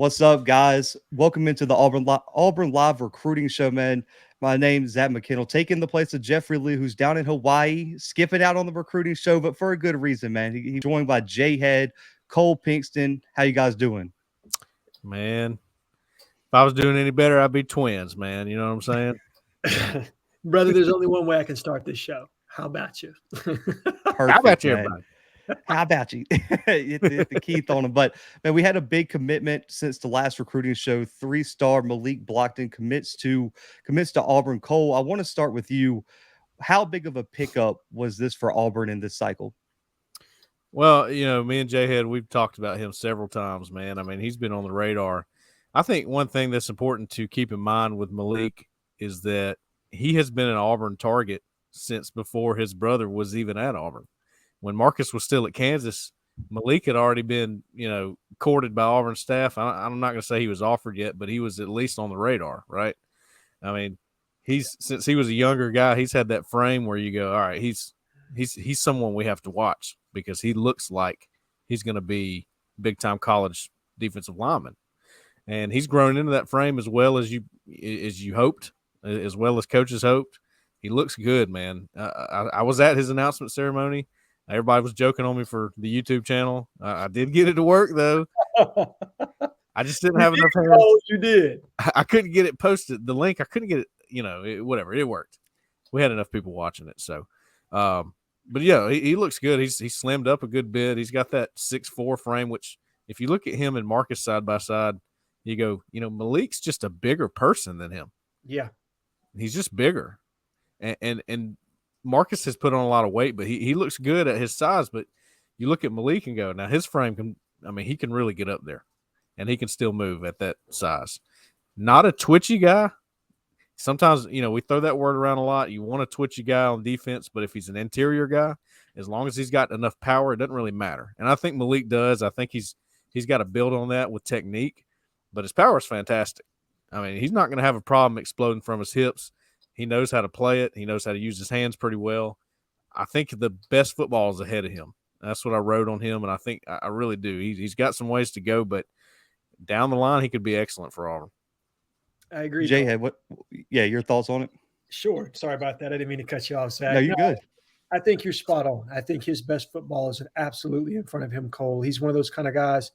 What's up, guys? Welcome into the Auburn Live Recruiting Show, man. My name's Zach McKinnell, taking the place of Jeffrey Lee, who's down in Hawaii, skipping out on the recruiting show, but for a good reason, man. He's joined by Jhead, Cole Pinkston. How you guys doing? Man, if I was doing any better, I'd be twins, man. You know what I'm saying? Brother, there's only one way I can start this show. How about you? Perfect, How about you, man. everybody? How about you? Hit the Keith on him. But, man, we had a big commitment since the last recruiting show. 3-star Malik Blocton commits to Auburn. Cole, I want to start with you. How big of a pickup was this for Auburn in this cycle? Well, me and Jhead, we've talked about him several times, man. I mean, he's been on the radar. I think one thing that's important to keep in mind with Malik is that he has been an Auburn target since before his brother was even at Auburn. When Marcus was still at Kansas, Malik had already been, courted by Auburn staff. I'm not going to say he was offered yet, but he was at least on the radar, right? I mean, since he was a younger guy, he's had that frame where you go, all right, he's someone we have to watch because he looks like he's going to be big-time college defensive lineman. And he's grown into that frame as well as you hoped, as well as coaches hoped. He looks good, man. I was at his announcement ceremony. Everybody was joking on me for the YouTube channel. I did get it to work, though. I just didn't have enough hands. Oh, you did. I couldn't get it posted. The link, I couldn't get it, whatever. It worked. We had enough people watching it. So, but, yeah, he looks good. He's slimmed up a good bit. He's got that 6'4" frame, which if you look at him and Marcus side by side, you go, Malik's just a bigger person than him. Yeah. He's just bigger. And Marcus has put on a lot of weight, but he looks good at his size. But you look at Malik and go, now his frame he can really get up there, and he can still move at that size. Not a twitchy guy. Sometimes, we throw that word around a lot. You want a twitchy guy on defense, but if he's an interior guy, as long as he's got enough power, it doesn't really matter. And I think Malik does. I think he's got to build on that with technique, but his power is fantastic. I mean, he's not going to have a problem exploding from his hips. He knows how to play it. He knows how to use his hands pretty well. I think the best football is ahead of him. That's what I wrote on him, and I think I really do. He's got some ways to go, but down the line, he could be excellent for Auburn. I agree. Jhead, your thoughts on it? Sure. Sorry about that. I didn't mean to cut you off, Zach. No, you're good. I think you're spot on. I think his best football is absolutely in front of him, Cole. He's one of those kind of guys.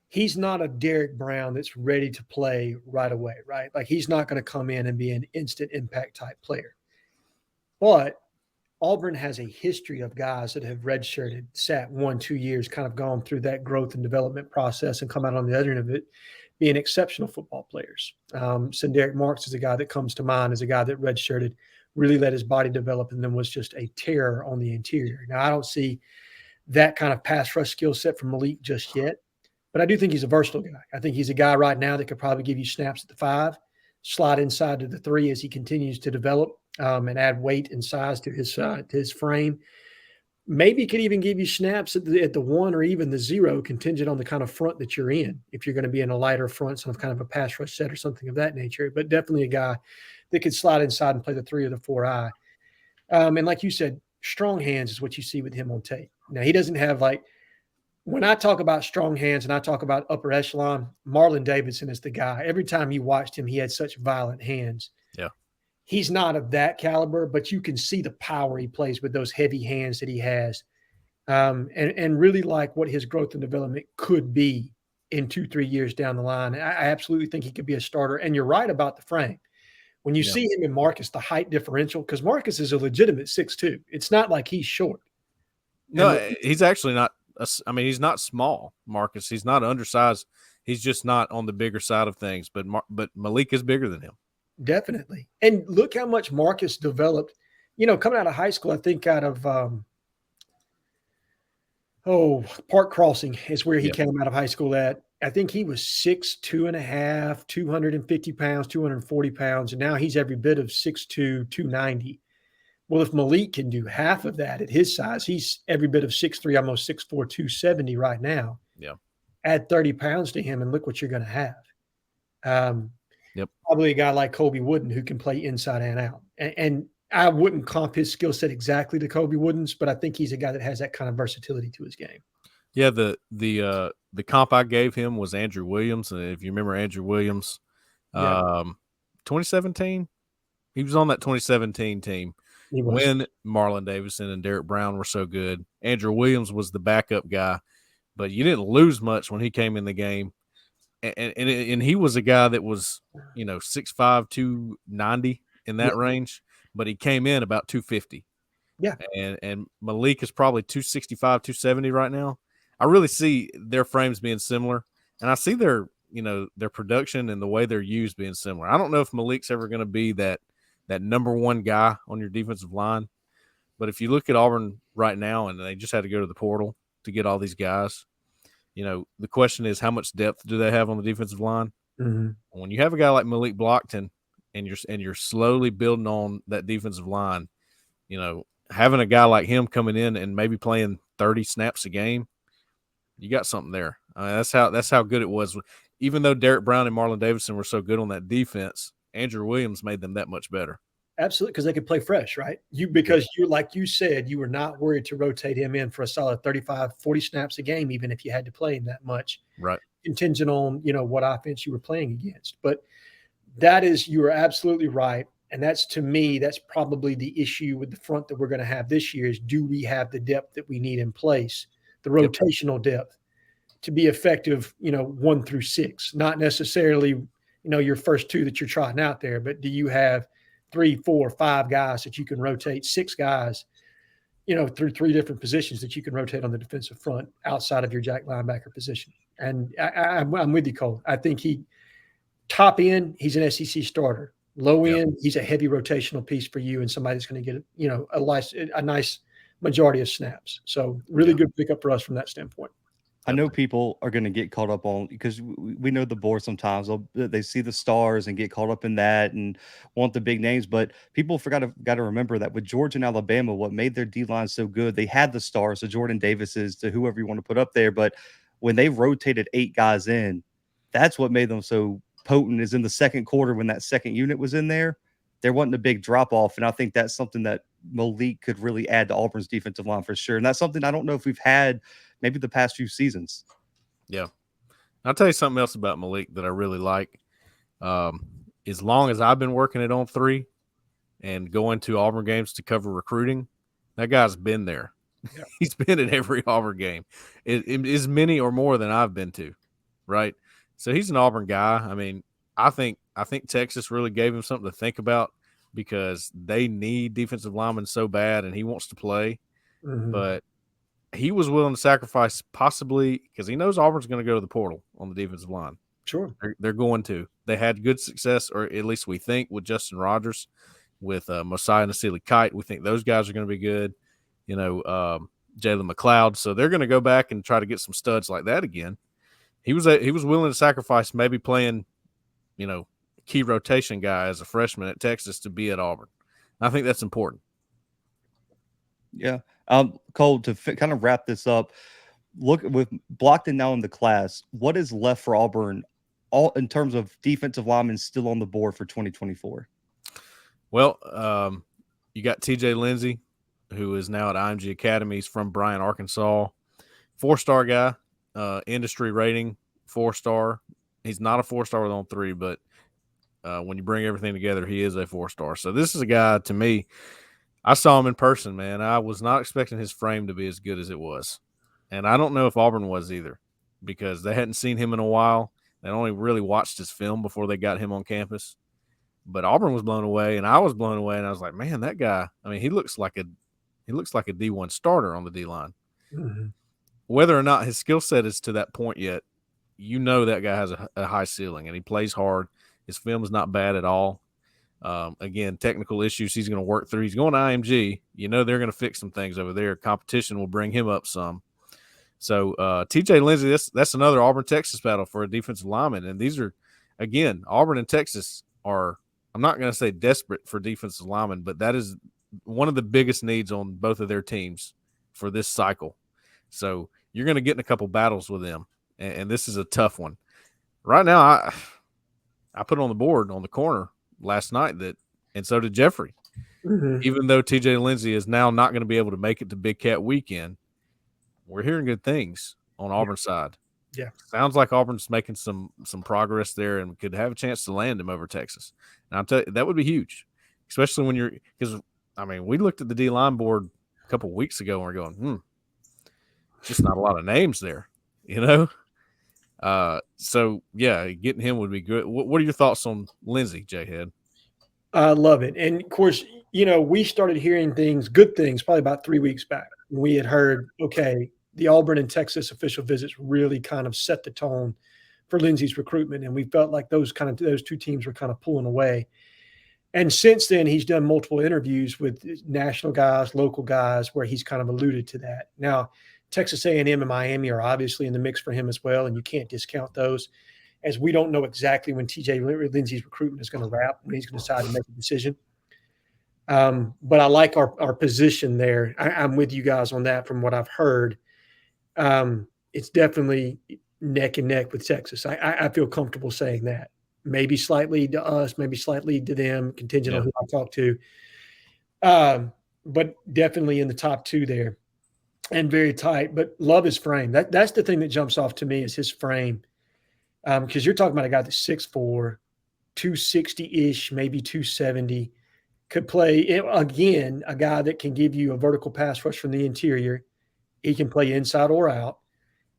He's not a Derek Brown that's ready to play right away, right? Like he's not going to come in and be an instant impact type player. But Auburn has a history of guys that have redshirted, sat 1-2 years, kind of gone through that growth and development process and come out on the other end of it being exceptional football players. Derek Marks is a guy that comes to mind as a guy that redshirted, really let his body develop, and then was just a terror on the interior. Now, I don't see that kind of pass rush skill set from Malik just yet. But I do think he's a versatile guy. I think he's a guy right now that could probably give you snaps at the 5, slide inside to the 3 as he continues to develop and add weight and size to his frame. Maybe could even give you snaps at the 1 or even the 0, contingent on the kind of front that you're in. If you're going to be in a lighter front, some kind of a pass rush set or something of that nature. But definitely a guy that could slide inside and play the 3 or the 4 eye. And like you said, strong hands is what you see with him on tape. Now he doesn't have when I talk about strong hands and I talk about upper echelon, Marlon Davidson is the guy. Every time you watched him, he had such violent hands. Yeah. He's not of that caliber, but you can see the power he plays with those heavy hands that he has. And really like what his growth and development could be in 2-3 years down the line. I absolutely think he could be a starter. And you're right about the frame. When you see him and Marcus, the height differential, because Marcus is a legitimate 6'2". It's not like he's short. No, he's actually not. He's not small, Marcus. He's not undersized. He's just not on the bigger side of things. But Malik is bigger than him. Definitely. And look how much Marcus developed. Coming out of high school, I think out of Park Crossing is where he came out of high school at. I think he was 6'2.5", 250 pounds, 240 pounds, and now he's every bit of 6'2", 290. Well, if Malik can do half of that at his size, he's every bit of 6'3", almost 6'4", 270 right now. Yeah. Add 30 pounds to him and look what you're going to have. Probably a guy like Kobe Wooden who can play inside and out. And I wouldn't comp his skill set exactly to Kobe Wooden's, but I think he's a guy that has that kind of versatility to his game. Yeah, the the comp I gave him was Andrew Williams. And if you remember Andrew Williams, 2017, he was on that 2017 team when Marlon Davidson and Derek Brown were so good. Andrew Williams was the backup guy, but you didn't lose much when he came in the game. And he was a guy that was, 6'5", 290 in that range, but he came in about 250. Yeah. And Malik is probably 265, 270 right now. I really see their frames being similar, and I see their production and the way they're used being similar. I don't know if Malik's ever going to be that number one guy on your defensive line, but if you look at Auburn right now, and they just had to go to the portal to get all these guys, the question is, how much depth do they have on the defensive line? Mm-hmm. When you have a guy like Malik Blocton, and you're slowly building on that defensive line, having a guy like him coming in and maybe playing 30 snaps a game, you got something there. I mean, that's how good it was. Even though Derek Brown and Marlon Davidson were so good on that defense, Andrew Williams made them that much better. Absolutely, because they could play fresh, right? Because like you said, you were not worried to rotate him in for a solid 35, 40 snaps a game, even if you had to play him that much. Right. Contingent on, what offense you were playing against. But you are absolutely right. And to me, that's probably the issue with the front that we're going to have this year is, do we have the depth that we need in place, the rotational depth to be effective, 1 through 6, not necessarily, your first 2 that you're trotting out there, but do you have 3, 4, 5 guys that you can rotate, 6 guys, through 3 different positions that you can rotate on the defensive front outside of your jack linebacker position. And I'm with you, Cole. I think top end, he's an SEC starter. Low end, he's a heavy rotational piece for you and somebody that's going to get, a nice majority of snaps. So really good pickup for us from that standpoint. I know people are going to get caught up on, because we know the board sometimes they see the stars and get caught up in that and want the big names, but people got to remember that with Georgia and Alabama, what made their D-line so good, they had the stars, the Jordan Davises, to whoever you want to put up there, but when they rotated 8 guys in, that's what made them so potent. Is in the second quarter when that second unit was in there wasn't a big drop off, and I think that's something that Malik could really add to Auburn's defensive line for sure, and that's something I don't know if we've had maybe the past few seasons. Yeah. I'll tell you something else about Malik that I really like. As long as I've been working it on 3 and going to Auburn games to cover recruiting, that guy's been there. Yeah. He's been at every Auburn game. It is many or more than I've been to, right? So he's an Auburn guy. I mean, I think Texas really gave him something to think about, because they need defensive linemen so bad, and he wants to play. Mm-hmm. But he was willing to sacrifice, possibly because he knows Auburn's going to go to the portal on the defensive line. Sure. They're going to. They had good success, or at least we think, with Justin Rogers, with Mosiah Nasili Kite. We think those guys are going to be good. Jalen McLeod. So they're going to go back and try to get some studs like that again. He was willing to sacrifice maybe playing, key rotation guy as a freshman at Texas to be at Auburn. I think that's important. Yeah. Cole, to kind of wrap this up, look, with Blocton now in the class, what is left for Auburn all in terms of defensive linemen still on the board for 2024? Well, you got TJ Lindsey, who is now at IMG Academy. He's from Bryan, Arkansas. 4-star guy, industry rating, 4-star. He's not a 4-star with on 3, but when you bring everything together, he is a 4-star. So this is a guy, to me, I saw him in person, man. I was not expecting his frame to be as good as it was. And I don't know if Auburn was either, because they hadn't seen him in a while. They only really watched his film before they got him on campus. But Auburn was blown away, and I was blown away, and I was like, man, that guy, I mean, he looks like a D1 starter on the D-line. Mm-hmm. Whether or not his skill set is to that point yet, that guy has a high ceiling, and he plays hard. His film is not bad at all. Again, technical issues he's going to work through. He's going to IMG. They're going to fix some things over there. Competition will bring him up some. So TJ Lindsey, that's another Auburn-Texas battle for a defensive lineman. And these are, again, Auburn and Texas are, I'm not going to say desperate for defensive linemen, but that is one of the biggest needs on both of their teams for this cycle. So you're going to get in a couple battles with them, and this is a tough one. Right now, I put on the board on the corner last night and so did Jeffrey. Mm-hmm. Even though TJ Lindsey is now not going to be able to make it to Big Cat Weekend, we're hearing good things on Auburn's side. Yeah. Sounds like Auburn's making some progress there and could have a chance to land him over Texas. And I'll tell you, that would be huge, especially when because I mean, we looked at the D-line board a couple of weeks ago and we're going, just not a lot of names there, you know? So yeah, getting him would be good. What are your thoughts on Lindsey, Jhead? I love it. And of course, we started hearing good things, probably about 3 weeks back. We had heard, okay, the Auburn and Texas official visits really kind of set the tone for Lindsey's recruitment. And we felt like those two teams were kind of pulling away. And since then, he's done multiple interviews with national guys, local guys, where he's kind of alluded to that. Now, Texas A&M and Miami are obviously in the mix for him as well, and you can't discount those, as we don't know exactly when TJ Lindsey's recruitment is going to wrap, when he's going to decide to make a decision. But I like our position there. I'm with you guys on that from what I've heard. It's definitely neck and neck with Texas. I feel comfortable saying that. Maybe slightly to us, maybe slightly to them, contingent on who I talk to. But definitely in the top two there and very tight. But love his frame. That's the thing that jumps off to me is his frame. Because you're talking about a guy that's 6'4", 260-ish, maybe 270, could play, again, a guy that can give you a vertical pass rush from the interior. He can play inside or out.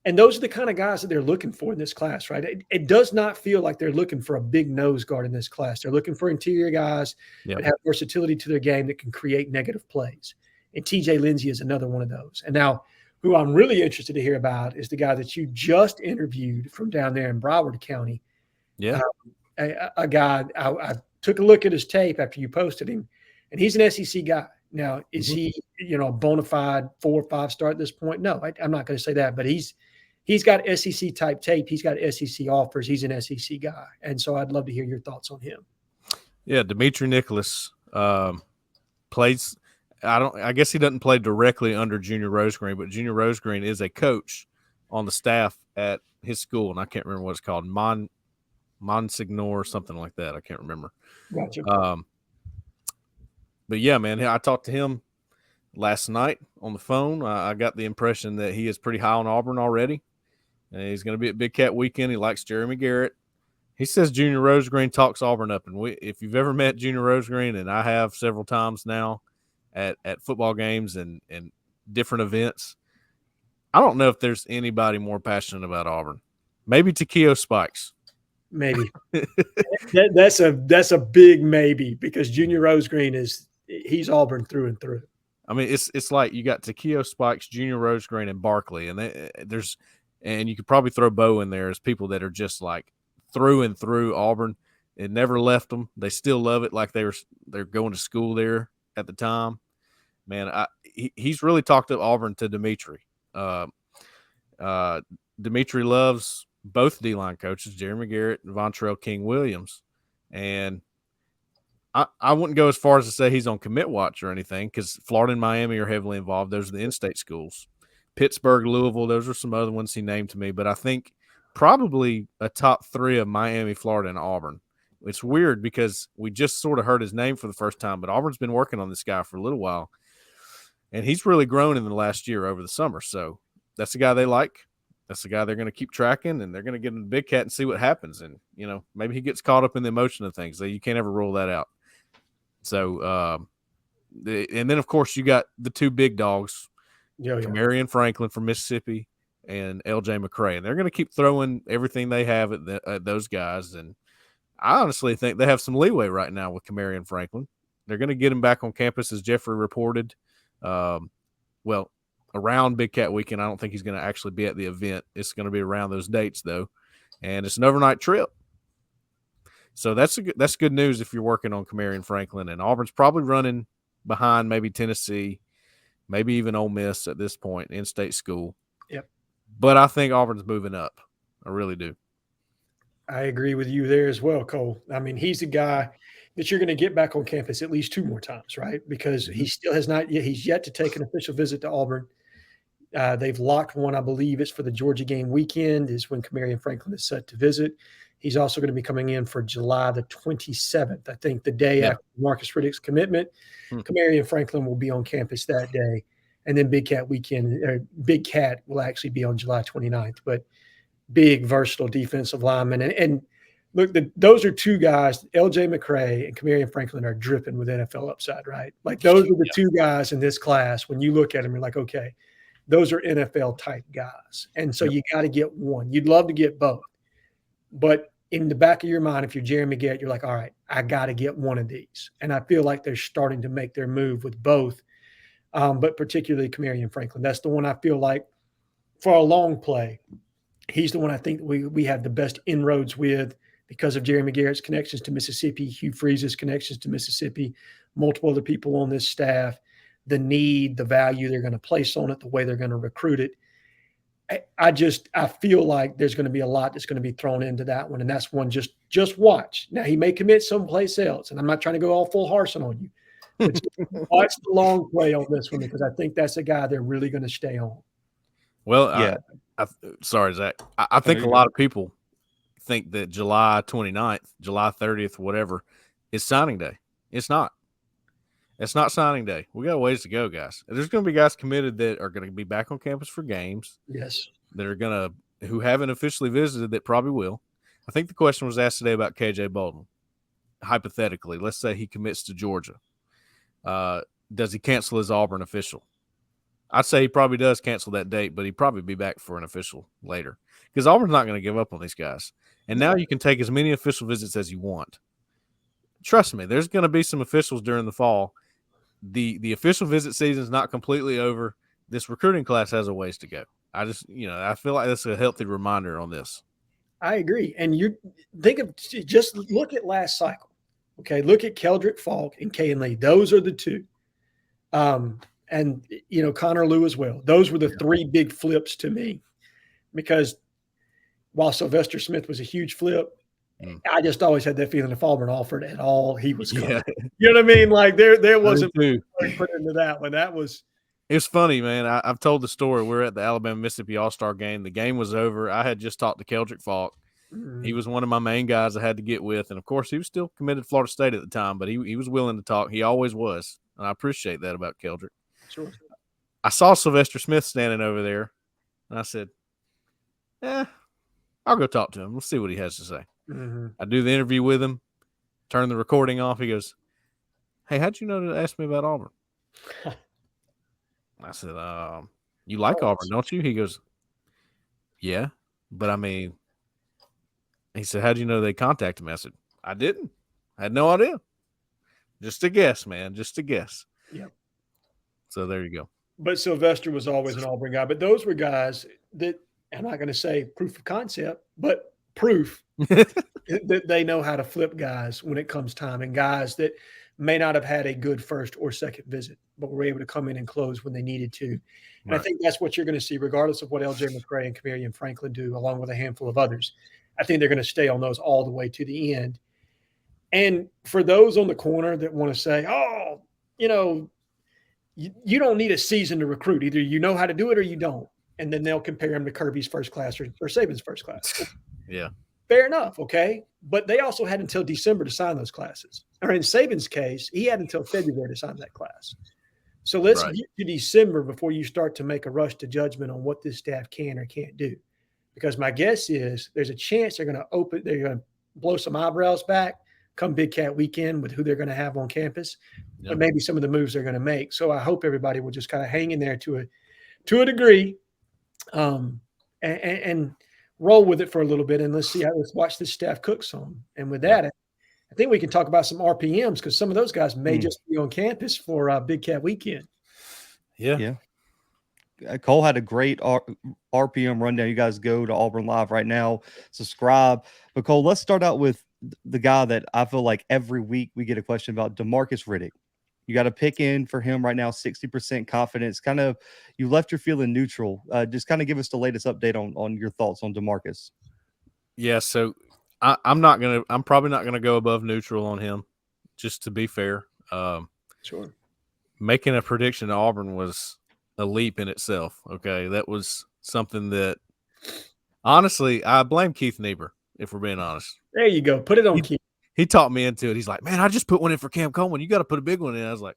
And those are the kind of guys that they're looking for in this class, right? It does not feel like they're looking for a big nose guard in this class. They're looking for interior guys that have versatility to their game that can create negative plays. And TJ Lindsey is another one of those. And now who I'm really interested to hear about is the guy that you just interviewed from down there in Broward County. Yeah. A guy, I took a look at his tape after you posted him, and he's an SEC guy. Now, is he, a bona fide 4 or 5 star at this point? No, I'm not going to say that, but he's got SEC type tape. He's got SEC offers. He's an SEC guy. And so I'd love to hear your thoughts on him. Yeah. Dimitri Nicholas plays. I guess he doesn't play directly under Junior Rosegreen, but Junior Rosegreen is a coach on the staff at his school. And I can't remember what it's called. Monsignor or something like that. I can't remember. Gotcha. But yeah, man, I talked to him last night on the phone. I got the impression that he is pretty high on Auburn already. And he's going to be at Big Cat Weekend. He likes Jeremy Garrett. He says Junior Rosegreen talks Auburn up. And if you've ever met Junior Rosegreen, and I have several times now at football games and different events, I don't know if there's anybody more passionate about Auburn. Maybe Takeo Spikes. Maybe. That's a big maybe, because Junior Rosegreen he's Auburn through and through. I mean, it's like you got Takeo Spikes, Junior Rosegreen, and Barkley, and and you could probably throw Bo in there as people that are just like through and through Auburn. It never left them. They still love it, like they're going to school there at the time. Man, he's really talked up Auburn to Dimitri. Dimitri loves both D-line coaches, Jeremy Garrett and Vontrell King Williams, and I wouldn't go as far as to say he's on commit watch or anything, because Florida and Miami are heavily involved. Those are the in-state schools. Pittsburgh, Louisville, those are some other ones he named to me. But I think probably a top 3 of Miami, Florida, and Auburn. It's weird because we just sort of heard his name for the first time, but Auburn's been working on this guy for a little while. And he's really grown in the last year over the summer. So that's the guy they like. That's the guy they're going to keep tracking, and they're going to get him the Big Cat and see what happens. And, maybe he gets caught up in the emotion of things. So you can't ever rule that out. So, and then, of course, you got the 2 big dogs, Kamarion Franklin from Mississippi and L.J. McCray. And they're going to keep throwing everything they have at those guys. And I honestly think they have some leeway right now with Kamarion Franklin. They're going to get him back on campus, as Jeffrey reported. Around Big Cat Weekend. I don't think he's going to actually be at the event. It's going to be around those dates, though. And it's an overnight trip. So that's good news if you're working on Kamarion Franklin. And Auburn's probably running behind maybe Tennessee, maybe even Ole Miss at this point, in-state school. Yep. But I think Auburn's moving up. I really do. I agree with you there as well, Cole. I mean, he's a guy that you're going to get back on campus at least 2 more times, right? Because he still has not yet – he's yet to take an official visit to Auburn. They've locked one, I believe it's for the Georgia game weekend, is when Kamarion Franklin is set to visit. He's also going to be coming in for July the 27th, I think, the day after Marcus Riddick's commitment. Kamarion Franklin will be on campus that day. And then Big Cat Weekend, or Big Cat will actually be on July 29th. But big, versatile defensive linemen. And look, those are two guys, L.J. McCray and Kamarion Franklin, are dripping with NFL upside, right? Like those are the two guys in this class. When you look at them, you're like, okay, those are NFL type guys. And so you got to get one. You'd love to get both. But in the back of your mind, if you're Jeremy Garrett, you're like, all right, I got to get one of these. And I feel like they're starting to make their move with both, but particularly Kamarion Franklin. That's the one I feel like for a long play, he's the one I think we have the best inroads with because of Jeremy Garrett's connections to Mississippi, Hugh Freeze's connections to Mississippi, multiple other people on this staff, the need, the value they're going to place on it, the way they're going to recruit it. I feel like there's going to be a lot that's going to be thrown into that one. And that's one just watch. Now, he may commit someplace else, and I'm not trying to go all full Harsin on you. But watch the long play on this one, because I think that's a guy they're really going to stay on. Well, yeah. Sorry, Zach. I think a lot of people think that July 29th, July 30th, whatever, is signing day. It's not. It's not signing day. We got a ways to go, guys. There's going to be guys committed that are going to be back on campus for games. Yes. That are who haven't officially visited that probably will. I think the question was asked today about KJ Bolden. Hypothetically, let's say he commits to Georgia. Does he cancel his Auburn official? I'd say he probably does cancel that date, but he'd probably be back for an official later, because Auburn's not going to give up on these guys. And now you can take as many official visits as you want. Trust me, there's going to be some officials during the fall. The official visit season is not completely over. This recruiting class has a ways to go. I feel like that's a healthy reminder on this. I agree. And just look at last cycle. Okay. Look at Keldrick Falk and Kayan Lee. Those are the two. And Connor Lew as well. Those were the three big flips to me, because while Sylvester Smith was a huge flip, I just always had that feeling if Auburn offered at all, he was coming. Yeah. You know what I mean? Like there wasn't put into that one. It's funny, man. I've told the story. We're at the Alabama-Mississippi All-Star game. The game was over. I had just talked to Keldrick Falk. He was one of my main guys I had to get with. And, of course, he was still committed to Florida State at the time, but he was willing to talk. He always was. And I appreciate that about Keldrick. Sure. I saw Sylvester Smith standing over there, and I said, I'll go talk to him. We'll see what he has to say. Mm-hmm. I do the interview with him, turn the recording off. He goes, hey, how'd you know to ask me about Auburn? I said, you like Auburn, don't you? He goes, yeah, but I mean, he said, how'd you know they contacted me? I said, I didn't. I had no idea. Just a guess, man. Just a guess. Yep. So there you go. But Sylvester was always an Auburn guy. But those were guys that, I'm not going to say proof of concept, but proof that they know how to flip guys when it comes time, and guys that may not have had a good first or second visit, but were able to come in and close when they needed to. And right. I think that's what you're going to see, regardless of what L.J. McCray and Kamarion Franklin do, along with a handful of others. I think they're going to stay on those all the way to the end. And for those on the corner that want to say, oh, you don't need a season to recruit. Either you know how to do it or you don't. And then they'll compare him to Kirby's first class or Saban's first class. Yeah. Fair enough, okay? But they also had until December to sign those classes. Or in Saban's case, he had until February to sign that class. So let's get to December before you start to make a rush to judgment on what this staff can or can't do. Because my guess is there's a chance they're going to blow some eyebrows back come Big Cat weekend with who they're going to have on campus, but maybe some of the moves they're going to make. So I hope everybody will just kind of hang in there to a degree, and roll with it for a little bit, and let's watch this staff cook some. And with that, I think we can talk about some RPMs, because some of those guys may just be on campus for Big Cat weekend. Yeah. Cole had a great RPM rundown. You guys go to Auburn Live right now, subscribe. But Cole, let's start out with the guy that I feel like every week we get a question about, DeMarcus Riddick. You got to pick in for him right now, 60% confidence. Kind of, you left your feeling neutral. Just kind of give us the latest update on your thoughts on DeMarcus. Yeah, so I'm probably not gonna go above neutral on him, just to be fair. Sure. Making a prediction to Auburn was a leap in itself. Okay, that was something that, honestly, I blame Keith Niebuhr, if we're being honest. There you go. Put it on Keith. He talked me into it. He's like, man, I just put one in for Cam Coleman. You got to put a big one in. I was like,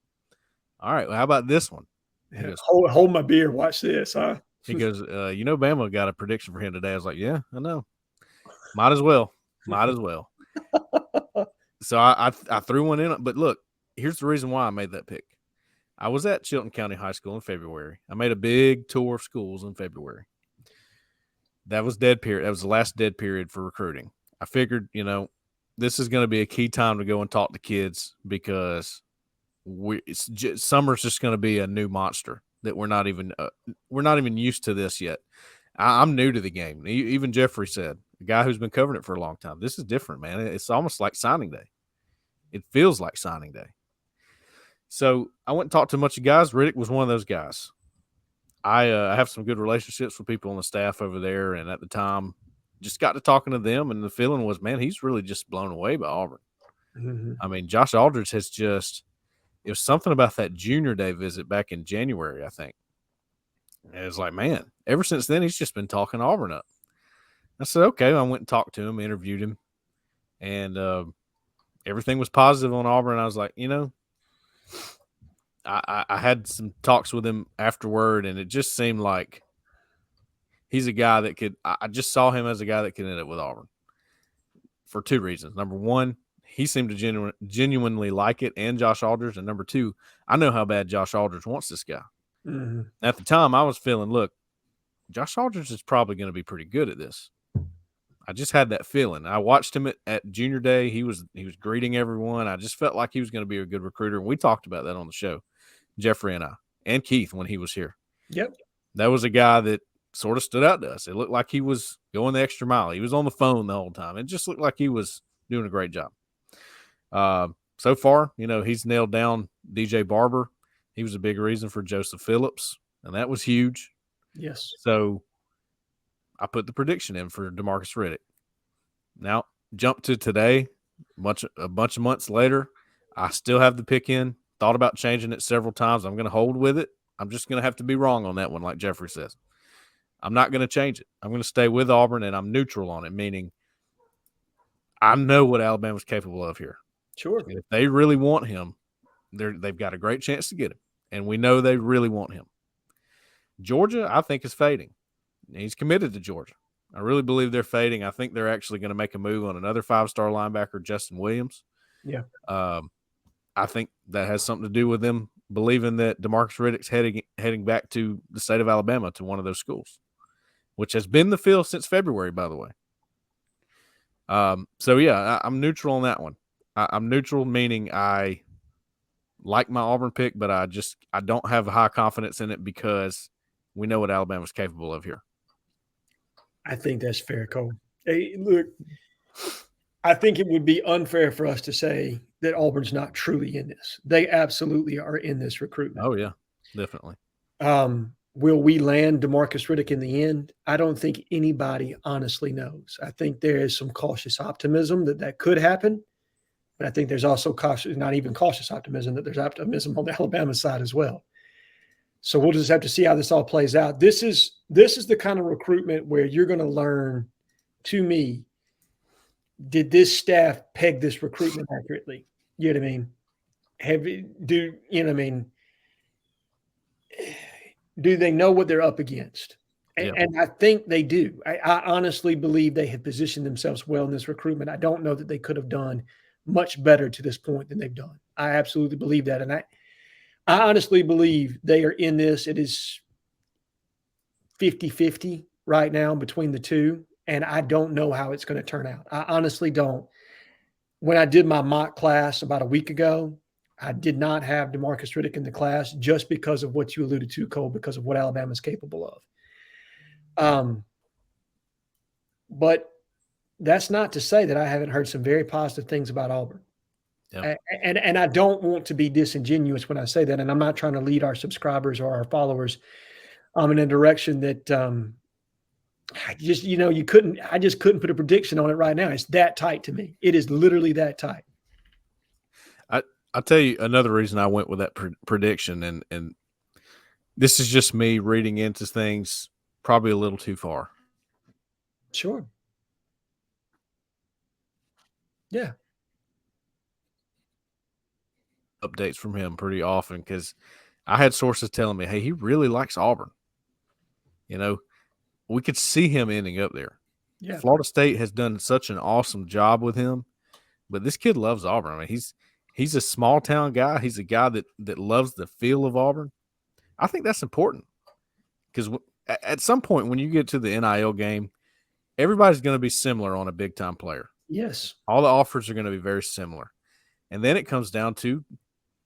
all right, well, how about this one? Yeah, hold my beer. Watch this, huh? He goes, Bama got a prediction for him today. I was like, yeah, I know. Might as well. Might as well. So I threw one in. But look, here's the reason why I made that pick. I was at Chilton County High School in February. I made a big tour of schools in February. That was dead period. That was the last dead period for recruiting. I figured, this is going to be a key time to go and talk to kids because summer's just going to be a new monster that we're not even used to this yet. I'm new to the game. Even Jeffrey said, a guy who's been covering it for a long time, this is different, man. It's almost like signing day. It feels like signing day. So I went and talked to a bunch of guys. Riddick was one of those guys. I have some good relationships with people on the staff over there, and at the time, just got to talking to them, and the feeling was, man, he's really just blown away by Auburn. Mm-hmm. I mean, Josh Aldridge has just – it was something about that junior day visit back in January, I think. And it was like, man, ever since then, he's just been talking Auburn up. I said, okay. I went and talked to him, interviewed him, and everything was positive on Auburn. I was like, I had some talks with him afterward, and it just seemed like he's a guy that could – I just saw him as a guy that could end up with Auburn for two reasons. Number one, he seemed to genuinely like it and Josh Aldridge. And number two, I know how bad Josh Aldridge wants this guy. Mm-hmm. At the time, I was feeling, look, Josh Aldridge is probably going to be pretty good at this. I just had that feeling. I watched him at junior day. He was greeting everyone. I just felt like he was going to be a good recruiter. And we talked about that on the show, Jeffrey and I, and Keith when he was here. Yep. That was a guy that sort of stood out to us. It looked like he was going the extra mile. He was on the phone the whole time. It just looked like he was doing a great job. So far, he's nailed down DJ Barber. He was a big reason for Joseph Phillips, and that was huge. Yes. So I put the prediction in for DeMarcus Riddick. Now, jump to today, a bunch of months later, I still have the pick in. Thought about changing it several times. I'm going to hold with it. I'm just going to have to be wrong on that one, like Jeffrey says. I'm not going to change it. I'm going to stay with Auburn, and I'm neutral on it, meaning I know what Alabama's capable of here. Sure. And if they really want him, they've got a great chance to get him, and we know they really want him. Georgia, I think, is fading. He's committed to Georgia. I really believe they're fading. I think they're actually going to make a move on another five-star linebacker, Justin Williams. Yeah. I think that has something to do with them believing that DeMarcus Riddick's heading back to the state of Alabama to one of those schools, which has been the feel since February, by the way. So, yeah, I'm neutral on that one. I'm neutral, meaning I like my Auburn pick, but I don't have high confidence in it because we know what Alabama's capable of here. I think that's fair, Cole. Hey, look, I think it would be unfair for us to say that Auburn's not truly in this. They absolutely are in this recruitment. Oh, yeah, definitely. Will we land DeMarcus Riddick in the end? I don't think anybody honestly knows. I think there is some cautious optimism that could happen. But I think there's also not even cautious optimism, that there's optimism on the Alabama side as well. So we'll just have to see how this all plays out. This is the kind of recruitment where you're going to learn, to me, did this staff peg this recruitment accurately? You know what I mean? Do they know what they're up against? And I think they do. I honestly believe they have positioned themselves well in this recruitment. I don't know that they could have done much better to this point than they've done. I absolutely believe that. And I honestly believe they are in this. It is 50-50 right now between the two. And I don't know how it's going to turn out. I honestly don't. When I did my mock class about a week ago, I did not have DeMarcus Riddick in the class just because of what you alluded to, Cole, because of what Alabama's capable of. But that's not to say that I haven't heard some very positive things about Auburn. Yep. And I don't want to be disingenuous when I say that. And I'm not trying to lead our subscribers or our followers in a direction that I just couldn't put a prediction on it right now. It's that tight to me. It is literally that tight. I'll tell you another reason I went with that prediction, and this is just me reading into things probably a little too far. Sure. Yeah. Updates from him pretty often because I had sources telling me, hey, he really likes Auburn. You know, we could see him ending up there. Yeah. Florida State has done such an awesome job with him, but this kid loves Auburn. I mean, he's a small town guy. He's a guy that loves the feel of Auburn. I think that's important because at some point when you get to the NIL game, everybody's going to be similar on a big time player. Yes. All the offers are going to be very similar. And then it comes down to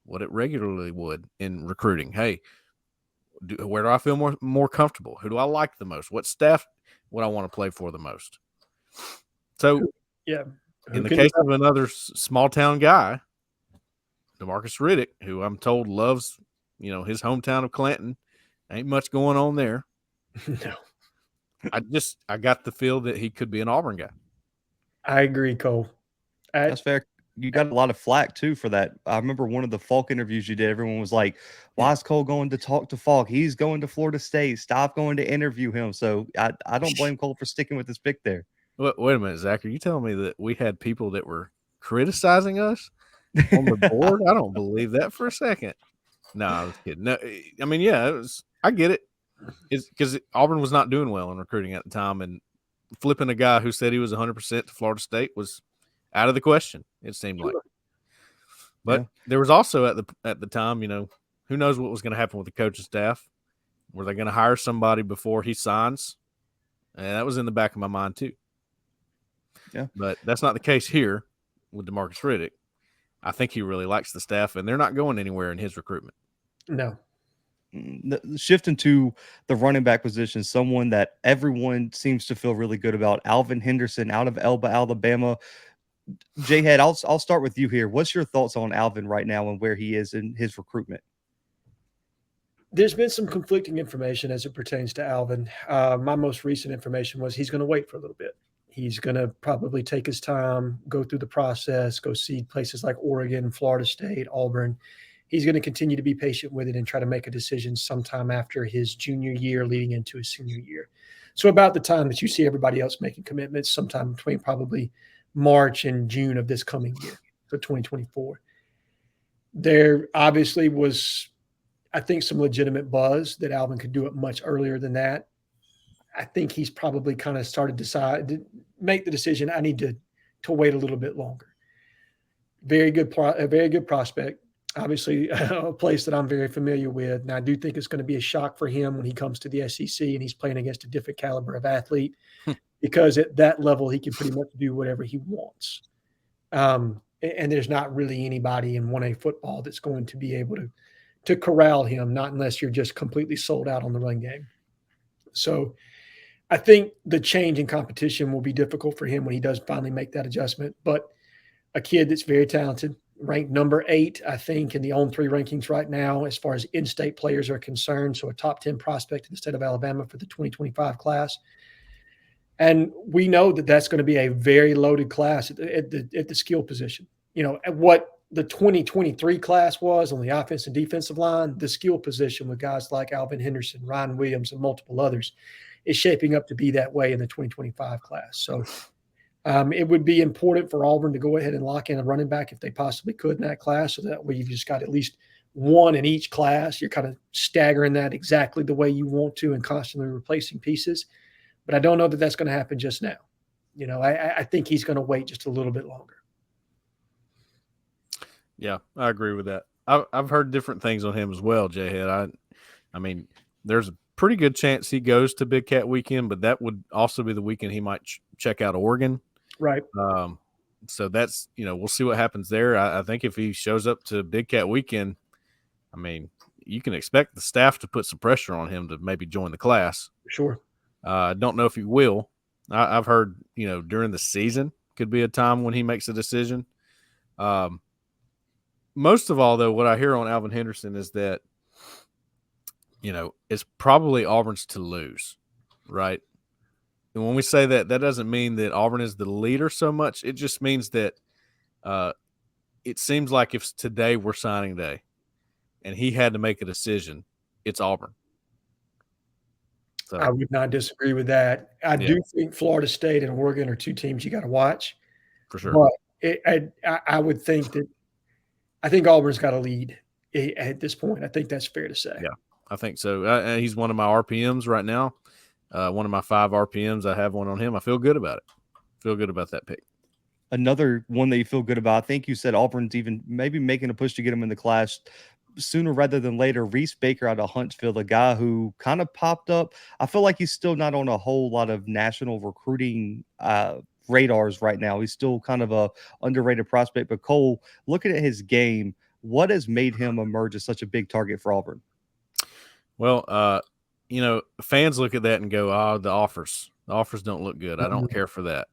what it regularly would in recruiting. Hey, where do I feel more comfortable? Who do I like the most? What staff would I want to play for the most? So, yeah, in the case of another small town guy, DeMarcus Riddick, who I'm told loves, his hometown of Clanton, ain't much going on there. No. I got the feel that he could be an Auburn guy. I agree, Cole. That's fair. You got a lot of flack too for that. I remember one of the Falk interviews you did. Everyone was like, "Why is Cole going to talk to Falk? He's going to Florida State. Stop going to interview him." So I don't blame Cole for sticking with his pick there. Wait a minute, Zach. Are you telling me that we had people that were criticizing us on the board? I don't believe that for a second. No, I was kidding. No, I mean, yeah, I get it. It's because Auburn was not doing well in recruiting at the time, and flipping a guy who said he was 100% to Florida State was out of the question. It seemed like, but there was also at the time, who knows what was going to happen with the coaching staff? Were they going to hire somebody before he signs? And that was in the back of my mind too. Yeah, but that's not the case here with DeMarcus Riddick. I think he really likes the staff, and they're not going anywhere in his recruitment. No. Shifting to the running back position, someone that everyone seems to feel really good about, Alvin Henderson out of Elba, Alabama. Jhead, I'll start with you here. What's your thoughts on Alvin right now and where he is in his recruitment? There's been some conflicting information as it pertains to Alvin. My most recent information was he's going to wait for a little bit. He's going to probably take his time, go through the process, go see places like Oregon, Florida State, Auburn. He's going to continue to be patient with it and try to make a decision sometime after his junior year leading into his senior year. So about the time that you see everybody else making commitments, sometime between probably March and June of this coming year, so 2024. There obviously was, I think, some legitimate buzz that Alvin could do it much earlier than that. I think he's probably kind of started to make the decision. I need to wait a little bit longer. A very good prospect. Obviously, a place that I'm very familiar with. And I do think it's going to be a shock for him when he comes to the SEC and he's playing against a different caliber of athlete, because at that level, he can pretty much do whatever he wants. And there's not really anybody in 1A football that's going to be able to corral him, not unless you're just completely sold out on the run game. So I think the change in competition will be difficult for him when he does finally make that adjustment. But a kid that's very talented, ranked number 8, I think, in the On3 rankings right now as far as in-state players are concerned. So a top 10 prospect in the state of Alabama for the 2025 class. And we know that that's going to be a very loaded class at the skill position. At what the 2023 class was on the offensive and defensive line, the skill position with guys like Alvin Henderson, Ryan Williams, and multiple others is shaping up to be that way in the 2025 class. So it would be important for Auburn to go ahead and lock in a running back if they possibly could in that class, so that way you've just got at least one in each class. You're kind of staggering that exactly the way you want to and constantly replacing pieces. But I don't know that that's going to happen just now. I think he's going to wait just a little bit longer. Yeah, I agree with that. I've heard different things on him as well, Jhead. I mean, there's a pretty good chance he goes to Big Cat Weekend, but that would also be the weekend he might check out Oregon. Right. So that's, we'll see what happens there. I think if he shows up to Big Cat Weekend, I mean, you can expect the staff to put some pressure on him to maybe join the class. Sure. I don't know if he will. I've heard, during the season could be a time when he makes a decision. Most of all, though, what I hear on Alvin Henderson is that, it's probably Auburn's to lose, right? And when we say that, that doesn't mean that Auburn is the leader so much. It just means that it seems like if today were signing day and he had to make a decision, it's Auburn. So, I would not disagree with that. I do think Florida State and Oregon are two teams you got to watch. For sure. But I would think that I think Auburn's got a lead at this point. I think that's fair to say. Yeah, I think so. He's one of my RPMs right now. One of my 5 RPMs, I have one on him. I feel good about it. Feel good about that pick. Another one that you feel good about, I think you said Auburn's even maybe making a push to get him in the class sooner rather than later. Reese Baker out of Huntsville, a guy who kind of popped up. I feel like he's still not on a whole lot of national recruiting radars right now. He's still kind of a underrated prospect. But Cole, looking at his game, what has made him emerge as such a big target for Auburn? Well, fans look at that and go, "Oh, the offers don't look good. I don't care for that."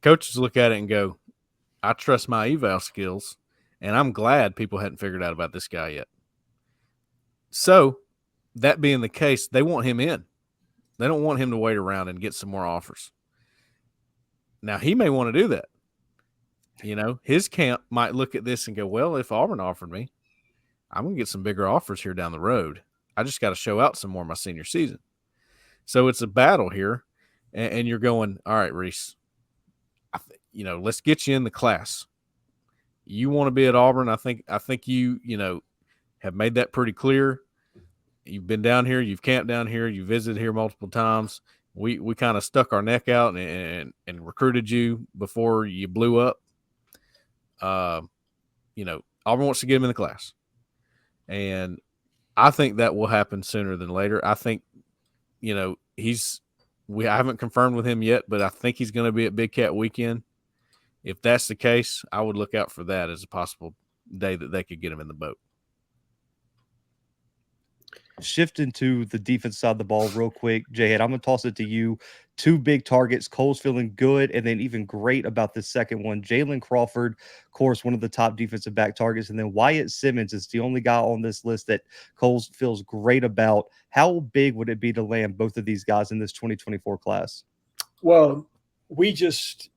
Coaches look at it and go, "I trust my eval skills, and I'm glad people hadn't figured out about this guy yet." So, that being the case, they want him in. They don't want him to wait around and get some more offers. Now, he may want to do that. His camp might look at this and go, "Well, if Auburn offered me, I'm going to get some bigger offers here down the road. I just got to show out some more my senior season." So it's a battle here, and you're going, "All right, Reese, let's get you in the class. You want to be at Auburn. I think you have made that pretty clear. You've been down here, you've camped down here, you visited here multiple times. We kind of stuck our neck out and recruited you before you blew up. Auburn wants to get him in the class, and I think that will happen sooner than later. I think, I haven't confirmed with him yet, but I think he's going to be at Big Cat Weekend. If that's the case, I would look out for that as a possible day that they could get him in the boat. Shifting to the defense side of the ball real quick, Jhead, I'm going to toss it to you. 2 big targets. Cole's feeling good and then even great about the second one. Jalen Crawford, of course, one of the top defensive back targets. And then Wyatt Simmons is the only guy on this list that Cole feels great about. How big would it be to land both of these guys in this 2024 class? Well, we just,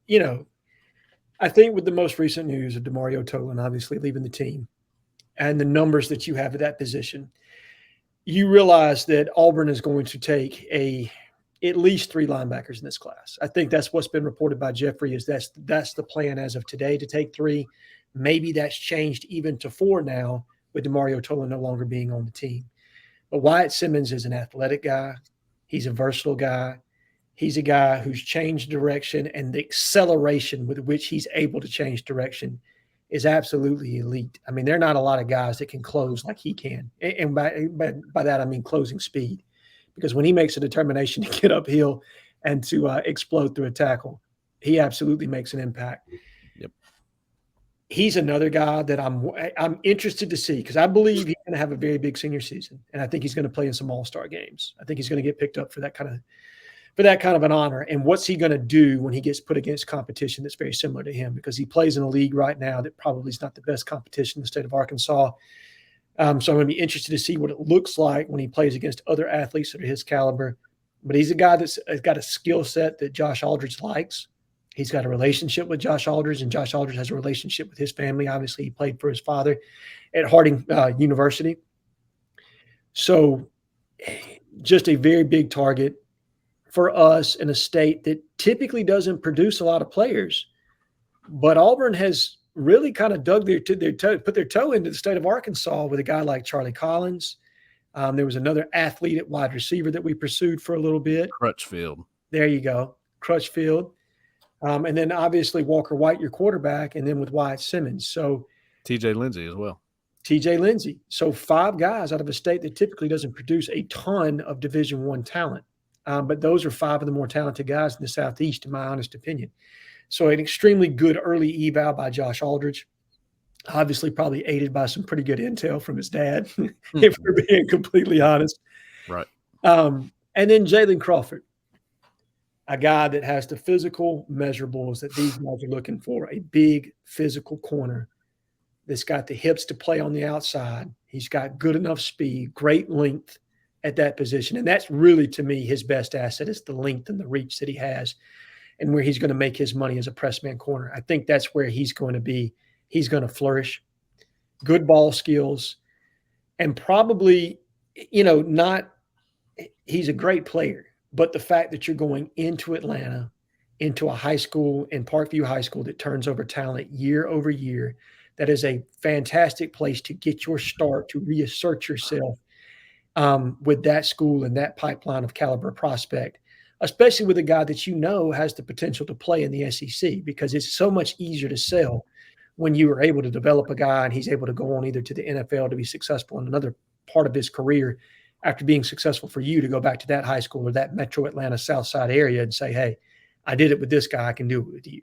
I think with the most recent news of DeMario Tolan obviously leaving the team and the numbers that you have at that position, you realize that Auburn is going to take at least 3 linebackers in this class. I think that's what's been reported by Jeffrey is that's the plan as of today, to take 3. Maybe that's changed even to 4 now with DeMario Tolan no longer being on the team. But Wyatt Simmons is an athletic guy. He's a versatile guy. He's a guy who's changed direction, and the acceleration with which he's able to change direction is absolutely elite. I mean, there are not a lot of guys that can close like he can. And by that, I mean closing speed. Because when he makes a determination to get uphill and to explode through a tackle, he absolutely makes an impact. Yep. He's another guy that I'm interested to see, because I believe he's going to have a very big senior season, and I think he's going to play in some all-star games. I think he's going to get picked up for that kind of an honor. And what's he going to do when he gets put against competition that's very similar to him? Because he plays in a league right now that probably is not the best competition in the state of Arkansas. So I'm going to be interested to see what it looks like when he plays against other athletes that are his caliber. But he's a guy that's got a skill set that Josh Aldridge likes. He's got a relationship with Josh Aldridge, and Josh Aldridge has a relationship with his family. Obviously, he played for his father at Harding University. So just a very big target for us in a state that typically doesn't produce a lot of players. But Auburn has really kind of put their toe into the state of Arkansas with a guy like Charlie Collins. There was another athlete at wide receiver that we pursued for a little bit. Crutchfield. There you go. Crutchfield. And then obviously Walker White, your quarterback, and then with Wyatt Simmons. So TJ Lindsey as well. TJ Lindsey. So 5 guys out of a state that typically doesn't produce a ton of Division I talent. But those are 5 of the more talented guys in the Southeast, in my honest opinion. So an extremely good early eval by Josh Aldridge. Obviously probably aided by some pretty good intel from his dad, if we're being completely honest. Right. And then Jalen Crawford, a guy that has the physical measurables that these guys are looking for, a big physical corner that's got the hips to play on the outside. He's got good enough speed, great length at that position. And that's really, to me, his best asset is the length and the reach that he has and where he's going to make his money as a press man corner. I think that's where he's going to be. He's going to flourish. Good ball skills, and probably, he's a great player, but the fact that you're going into Atlanta, into a high school in Parkview High School that turns over talent year over year, that is a fantastic place to get your start, to reassert yourself. with that school and that pipeline of caliber prospect, especially with a guy that has the potential to play in the SEC, because it's so much easier to sell when you are able to develop a guy and he's able to go on either to the NFL to be successful in another part of his career after being successful for you, to go back to that high school or that metro Atlanta South Side area and say, hey, I did it with this guy, I can do it with you.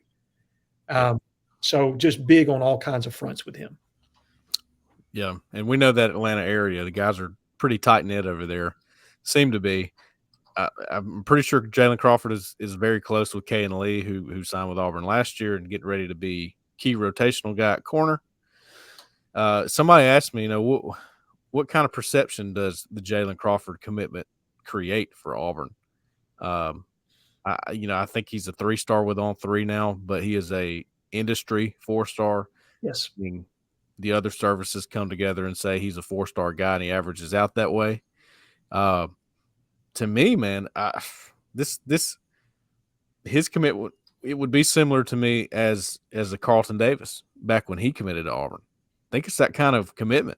So just big on all kinds of fronts with him. Yeah, and we know that Atlanta area, the guys are pretty tight-knit over there, seem to be. I'm pretty sure Jalen Crawford is very close with K and Lee, who signed with Auburn last year and getting ready to be key rotational guy at corner. Somebody asked me, what kind of perception does the Jalen Crawford commitment create for Auburn? I think he's a 3-star with On3 now, but he is a industry 4-star. Yes. I mean, the other services come together and say he's a 4-star guy, and he averages out that way. To me, man, his commitment, it would be similar to me as a Carlton Davis back when he committed to Auburn. I think it's that kind of commitment.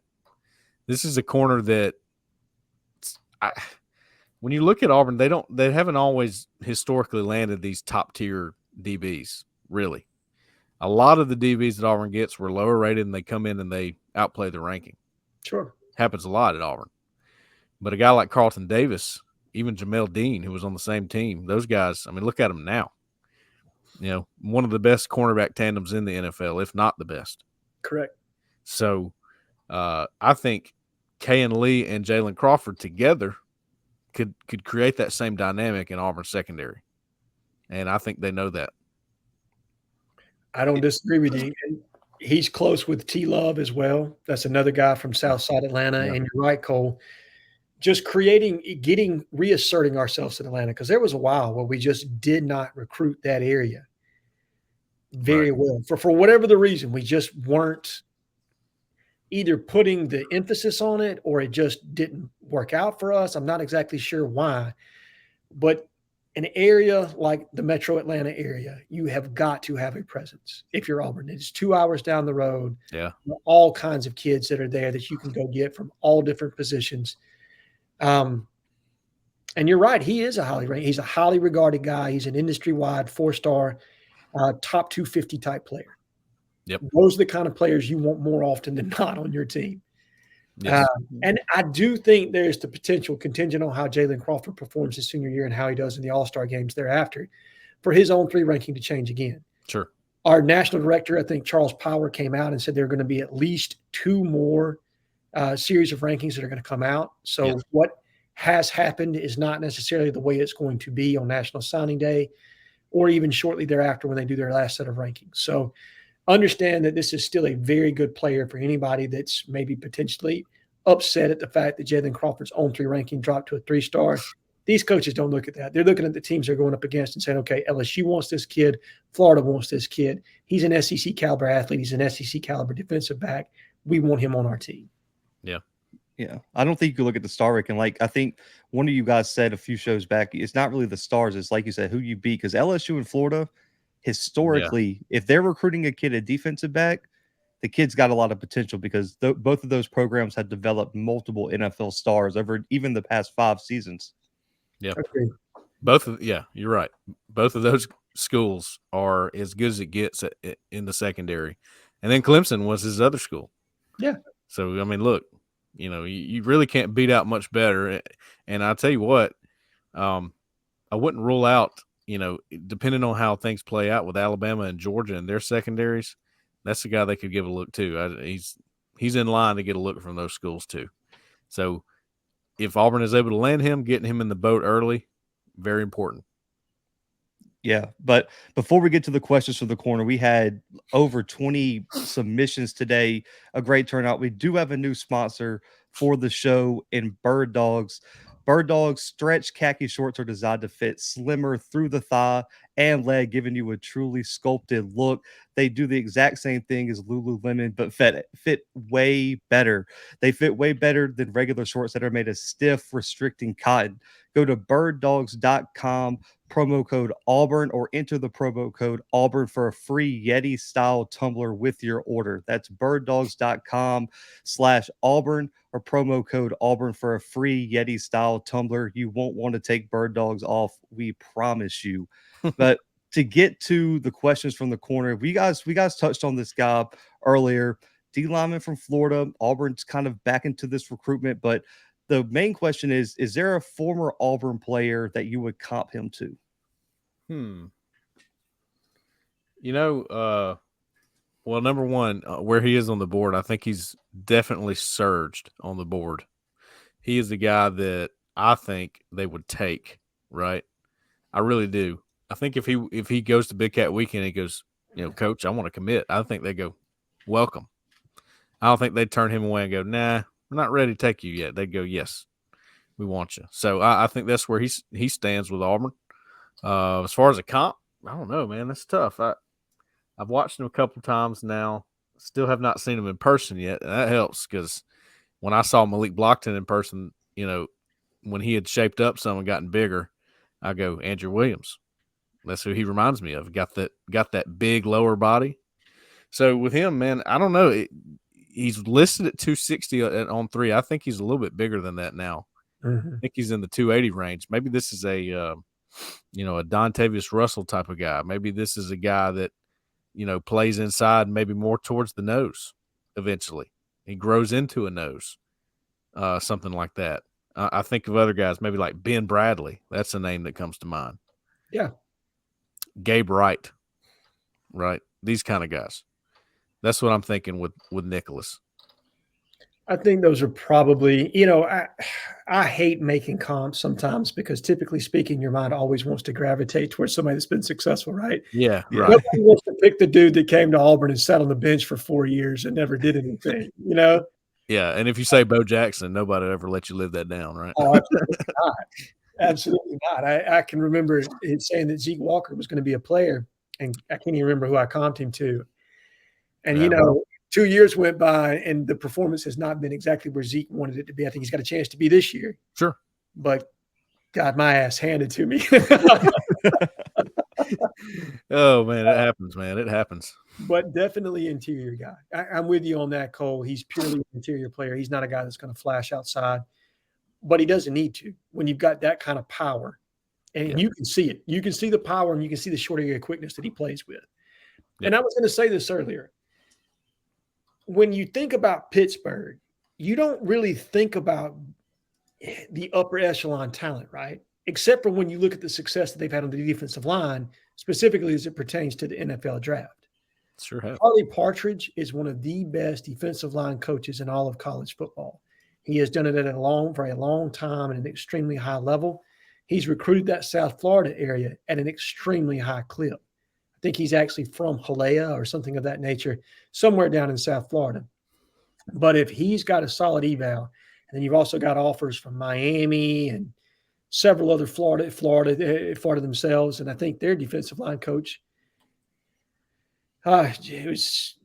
This is a corner that when you look at Auburn, they haven't always historically landed these top tier DBs, really. A lot of the DBs that Auburn gets were lower rated, and they come in and they outplay the ranking. Sure. Happens a lot at Auburn. But a guy like Carlton Davis, even Jamel Dean, who was on the same team, those guys, I mean, look at them now. One of the best cornerback tandems in the NFL, if not the best. Correct. So I think K and Lee and Jalen Crawford together could create that same dynamic in Auburn secondary. And I think they know that. I don't disagree with you. And he's close with T Love as well. That's another guy from Southside Atlanta. Yeah. And you're right, Cole. Just reasserting ourselves in Atlanta, because there was a while where we just did not recruit that area very well. For whatever the reason, we just weren't either putting the emphasis on it, or it just didn't work out for us. I'm not exactly sure why. But an area like the metro Atlanta area, you have got to have a presence if you're Auburn. It's 2 hours down the road. Yeah. All kinds of kids that are there that you can go get from all different positions. And you're right. He's a highly regarded guy. He's an industry-wide 4-star, top 250 type player. Yep. Those are the kind of players you want more often than not on your team. Yes. And I do think there's the potential, contingent on how Jalen Crawford performs his senior year and how he does in the All-Star games thereafter, for his On3 ranking to change again. Sure. Our national director, I think Charles Power, came out and said there are going to be at least 2 more series of rankings that are going to come out. So what has happened is not necessarily the way it's going to be on National Signing Day, or even shortly thereafter when they do their last set of rankings. So understand that this is still a very good player for anybody that's maybe potentially upset at the fact that Jalen Crawford's On3 ranking dropped to a 3-star. These coaches don't look at that. They're looking at the teams they're going up against and saying, okay, LSU wants this kid. Florida wants this kid. He's an SEC caliber athlete. He's an SEC caliber defensive back. We want him on our team. Yeah. Yeah. I don't think you could look at the star ranking. Like, I think one of you guys said a few shows back, it's not really the stars. It's like you said, who you beat. Because LSU and Florida, historically, if they're recruiting a kid at defensive back, the kid's got a lot of potential, because both of those programs have developed multiple NFL stars over even the past 5 seasons. Yeah. Okay. You're right. Both of those schools are as good as it gets in the secondary. And then Clemson was his other school. Yeah. So, I mean, look, you really can't beat out much better. And I'll tell you what, I wouldn't rule out, depending on how things play out with Alabama and Georgia and their secondaries, that's the guy they could give a look to. He's in line to get a look from those schools too. So if Auburn is able to land him, getting him in the boat early, very important. Yeah, but before we get to the questions for the corner, we had over 20 submissions today, a great turnout. We do have a new sponsor for the show in Bird Dogs. Bird Dogs stretch khaki shorts are designed to fit slimmer through the thigh and leg, giving you a truly sculpted look. They do the exact same thing as Lululemon, but fit way better. They fit way better than regular shorts that are made of stiff, restricting cotton. Go to birddogs.com, promo code Auburn or enter the promo code Auburn for a free Yeti style tumbler with your order. That's birddogs.com/Auburn or promo code Auburn for a free Yeti style tumbler. You won't want to take Bird Dogs off. We promise you. But to get to the questions from the corner, we guys touched on this guy earlier. D lineman from Florida. Auburn's kind of back into this recruitment, but the main question is there a former Auburn player that you would comp him to? Well, number one, where he is on the board, I think he's definitely surged on the board. He is the guy that I think they would take, right? I really do. I think if he goes to Big Cat Weekend, he goes, Coach, I want to commit. I think they go, welcome. I don't think they'd turn him away and go, nah, we're not ready to take you yet. They'd go, yes, we want you. So I think that's where he stands with Auburn. As far as a comp, I don't know, man. That's tough. I've watched him a couple times now. Still have not seen him in person yet, and that helps because when I saw Malik Blocton in person, when he had shaped up some and gotten bigger, I go, Andrew Williams. That's who he reminds me of. Got that big lower body. So with him, man, I don't know. He's listed at 260 on 3. I think he's a little bit bigger than that now. Mm-hmm. I think he's in the 280 range. Maybe this is a Dontavius Russell type of guy. Maybe this is a guy that, plays inside, maybe more towards the nose eventually. He grows into a nose, something like that. I think of other guys, maybe like Ben Bradley. That's a name that comes to mind. Yeah. Gabe Wright, right? These kind of guys. That's what I'm thinking with Nicholas. I think those are probably, I hate making comps sometimes because typically speaking, your mind always wants to gravitate towards somebody that's been successful, right? Yeah, right. Nobody wants to pick the dude that came to Auburn and sat on the bench for 4 years and never did anything, Yeah, and if you say Bo Jackson, nobody would ever let you live that down, right? Oh, absolutely not. Absolutely not. I can remember it saying that Zeke Walker was going to be a player, and I can't even remember who I comped him to. And, 2 years went by, and the performance has not been exactly where Zeke wanted it to be. I think he's got a chance to be this year. Sure. But, God, my ass handed to me. Oh, man, it happens, man. It happens. But definitely interior guy. I'm with you on that, Cole. He's purely an interior player. He's not a guy that's going to flash outside, but he doesn't need to. When you've got that kind of power, and you can see it. You can see the power, and you can see the short area quickness that he plays with. Yeah. And I was going to say this earlier. When you think about Pittsburgh, you don't really think about the upper echelon talent, right? Except for when you look at the success that they've had on the defensive line, specifically as it pertains to the NFL draft. Sure have. Charlie Partridge is one of the best defensive line coaches in all of college football. He has done it at a very long time at an extremely high level. He's recruited that South Florida area at an extremely high clip. I think he's actually from Hialeah or something of that nature, somewhere down in South Florida. But if he's got a solid eval, and then you've also got offers from Miami and several other Florida themselves, and I think their defensive line coach, it was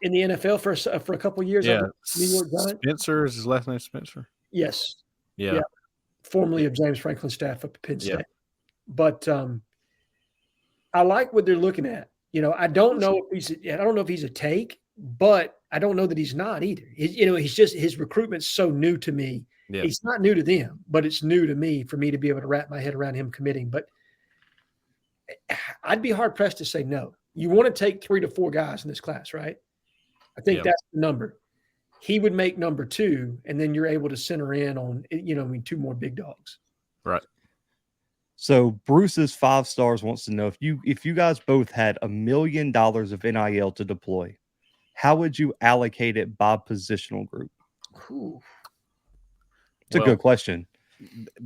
in the NFL for a couple of years. Yeah, New York Giants. Spencer is his last name. Spencer. Yes. Yeah. Formerly of James Franklin's staff up at Penn State. Yeah. But I like what they're looking at. I don't know if he's a take, but I don't know that he's not either. He's just, his recruitment's so new to me. Yeah. It's not new to them, but it's new to me for me to be able to wrap my head around him committing. But I'd be hard pressed to say no. You want to take 3 to 4 guys in this class, right? I think that's the number. He would make number 2, and then you're able to center in on, 2 more big dogs. Right. So Bruce's 5 stars wants to know if you guys both had $1 million of NIL to deploy, how would you allocate it by positional group? It's a good question.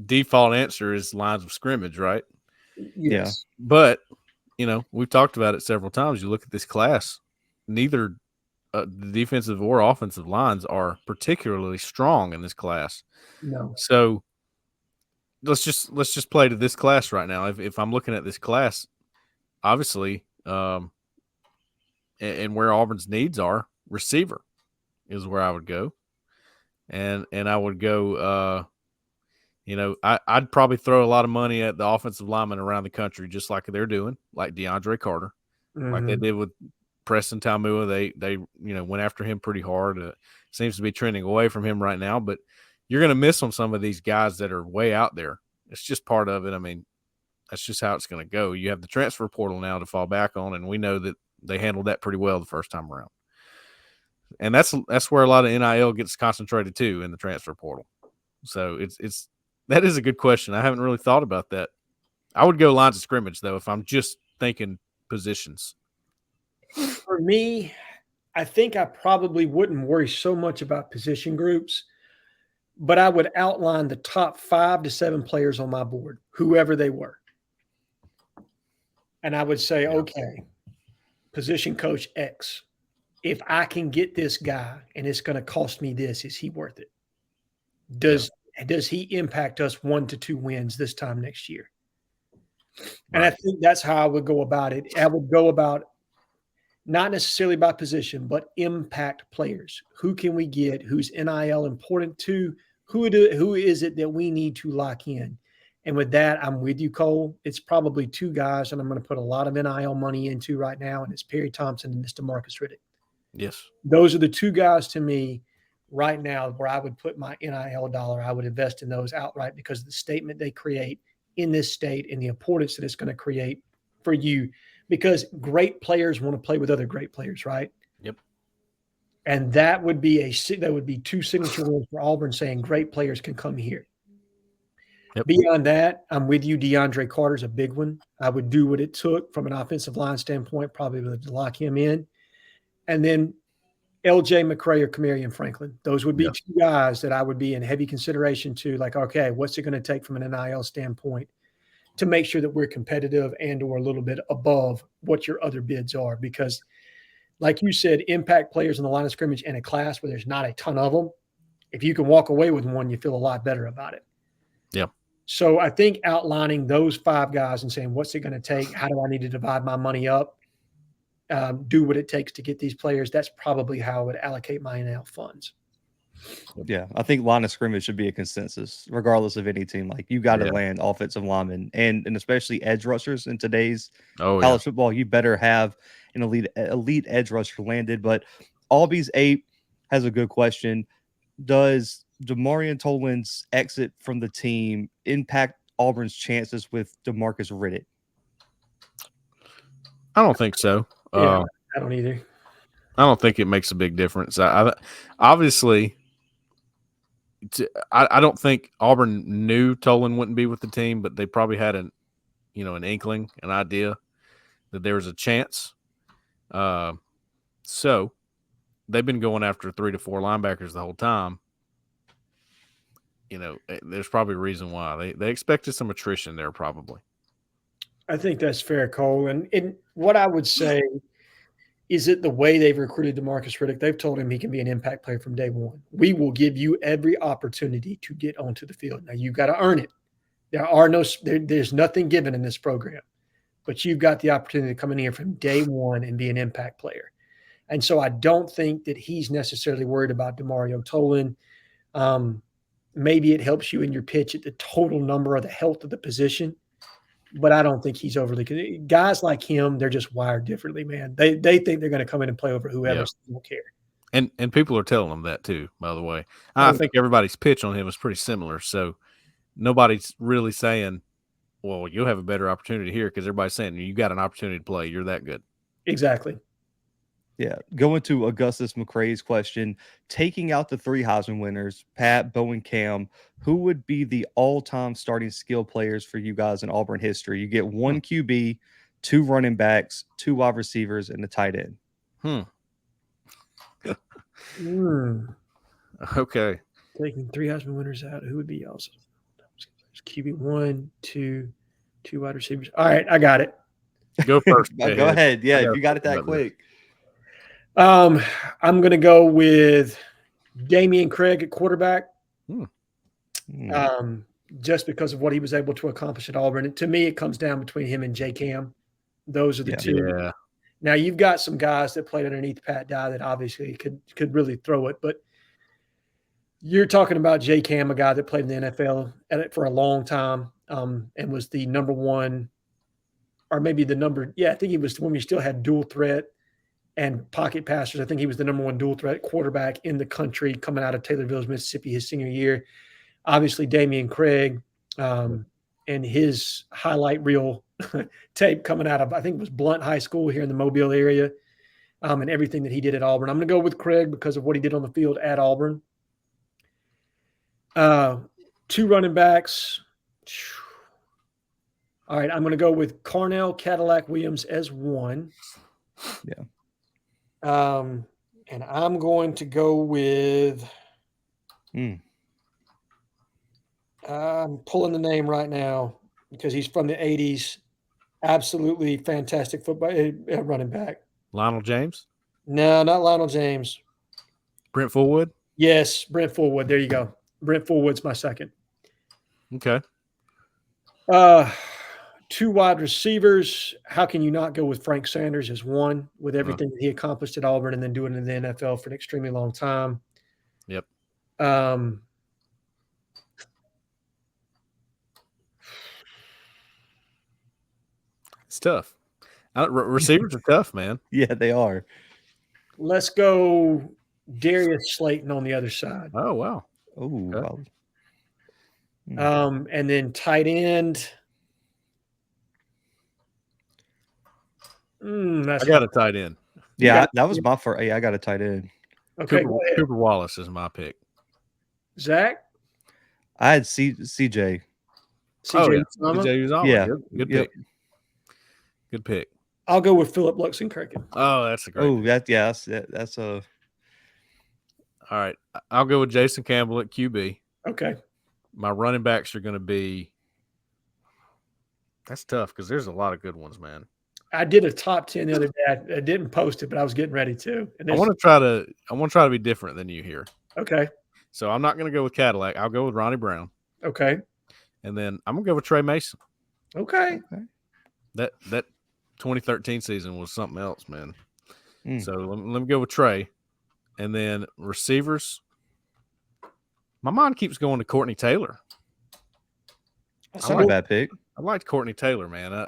Default answer is lines of scrimmage, right? Yes. Yeah. But, we've talked about it several times. You look at this class, neither the defensive or offensive lines are particularly strong in this class. No. So let's just play to this class right now. If I'm looking at this class, obviously, and where Auburn's needs are, receiver is where I would go. And I would go I'd probably throw a lot of money at the offensive linemen around the country, just like they're doing, like DeAndre Carter, like they did with Preston Talmua. They went after him pretty hard. Seems to be trending away from him right now, but you're going to miss on some of these guys that are way out there. It's just part of it. I mean, that's just how it's going to go. You have the transfer portal now to fall back on, and we know that they handled that pretty well the first time around. And that's where a lot of NIL gets concentrated too, in the transfer portal. So that is a good question. I haven't really thought about that. I would go lines of scrimmage though if I'm just thinking positions. For me, I think I probably wouldn't worry so much about position groups, but I would outline the top 5 to 7 players on my board, whoever they were. And I would say, okay, position coach X, if I can get this guy and it's going to cost me this, is he worth it? Does he impact us 1 to 2 wins this time next year? And I think that's how I would go about it. I would go about not necessarily by position, but impact players. Who can we get? Who's NIL important to? Who is it that we need to lock in? And with that, I'm with you, Cole. It's probably 2 guys, and I'm going to put a lot of NIL money into right now, and it's Perry Thompson and it's DeMarcus Riddick. Yes. Those are the 2 guys to me right now where I would put my NIL dollar. I would invest in those outright because of the statement they create in this state and the importance that it's going to create for you, because great players want to play with other great players, right? Yep. And that would be 2 signature words for Auburn, saying great players can come here. Yep. Beyond that, I'm with you. DeAndre Carter's a big one. I would do what it took from an offensive line standpoint, probably to lock him in. And then LJ McCray or Kamarion Franklin. Those would be 2 guys that I would be in heavy consideration to, like, okay, what's it going to take from an NIL standpoint to make sure that we're competitive and or a little bit above what your other bids are? Because like you said, impact players in the line of scrimmage in a class where there's not a ton of them, if you can walk away with one, you feel a lot better about it. Yeah. So I think outlining those 5 guys and saying, what's it going to take? How do I need to divide my money up? Do what it takes to get these players. That's probably how I would allocate my NIL funds. Yeah, I think line of scrimmage should be a consensus, regardless of any team. Like, you got to land offensive linemen and especially edge rushers in today's college football. You better have an elite edge rusher landed. But Albie's 8 has a good question. Does Demarion Tolan's exit from the team impact Auburn's chances with DeMarcus Riddick? I don't think so. I don't either. I don't think it makes a big difference. Obviously, I don't think Auburn knew Tolan wouldn't be with the team, but they probably had an inkling, an idea that there was a chance. So they've been going after 3 to 4 linebackers the whole time. There's probably a reason why they expected some attrition there, probably. I think that's fair, Cole. And what I would say is it the way they've recruited DeMarcus Riddick. They've told him he can be an impact player from day one. We will give you every opportunity to get onto the field. Now, you've got to earn it. There's nothing given in this program, but you've got the opportunity to come in here from day one and be an impact player. And so I don't think that he's necessarily worried about Demarion Tolan. Maybe it helps you in your pitch at the total number of the health of the position, but I don't think he's overly – guys like him, they're just wired differently, man. They think they're going to come in and play over whoever, so they don't care. And people are telling them that too, by the way. I think everybody's pitch on him is pretty similar, so nobody's really saying, well, you'll have a better opportunity here, because everybody's saying you got an opportunity to play. You're that good. Exactly. Yeah. Going to Augustus McCrae's question, taking out the 3 Heisman winners, Pat, Bo, and Cam, who would be the all-time starting skill players for you guys in Auburn history? You get 1 QB, 2 running backs, 2 wide receivers, and a tight end. Okay. Taking 3 Heisman winners out, who would be also QB 1, 2 wide receivers? All right, I got it. Go first. Go ahead. Yeah, if you got it that quick. I'm going to go with Damian Craig at quarterback. Just because of what he was able to accomplish at Auburn. And to me, it comes down between him and J Cam. Those are the 2. Yeah. Now, you've got some guys that played underneath Pat Dye that obviously could really throw it, but You're talking about J. Cam, a guy that played in the NFL for a long time, and was the number one, or maybe the number. Yeah, I think he was when we still had dual threat and pocket passers. I think he was the number one dual threat quarterback in the country coming out of Taylorville, Mississippi, his senior year. Obviously, Damian Craig, and his highlight reel tape coming out of, I think it was Blunt High School here in the Mobile area, and everything that he did at Auburn. I'm going to go with Craig because of what he did on the field at Auburn. 2 running backs. All right, I'm going to go with Carnell Cadillac Williams as 1. Yeah. And I'm going to go with. I'm pulling the name right now because he's from the 80s. Absolutely fantastic football running back. Lionel James? No, not Lionel James. Brent Fullwood? Yes, Brent Fullwood. There you go. Brent Fullwood's my second. Okay. 2 wide receivers. How can you not go with Frank Sanders as 1 with everything that he accomplished at Auburn and then doing it in the NFL for an extremely long time? Yep. It's tough. Receivers are tough, man. Yeah, they are. Let's go Darius Slayton on the other side. Oh, wow. Oh, Okay. And then tight end. I got a tight end. Yeah, that was my first. Yeah, I got a tight end. Okay, Cooper Wallace is my pick. Zach? I had CJ. CJ Uzomah. Yeah. Good pick. Good pick. I'll go with Philip Luxenkirchen. Oh, that's a great pick. That's a. All right. I'll go with Jason Campbell at QB. Okay. My running backs are going to be. That's tough because there's a lot of good ones, man. I did a top 10 the other day. I didn't post it, but I was getting ready to. And I want to try to be different than you here. Okay. So I'm not going to go with Cadillac. I'll go with Ronnie Brown. Okay. And then I'm going to go with Trey Mason. Okay. That 2013 season was something else, man. So let me go with Trey. And then receivers. My mind keeps going to Courtney Taylor. That's not a bad pick. I liked Courtney Taylor, man.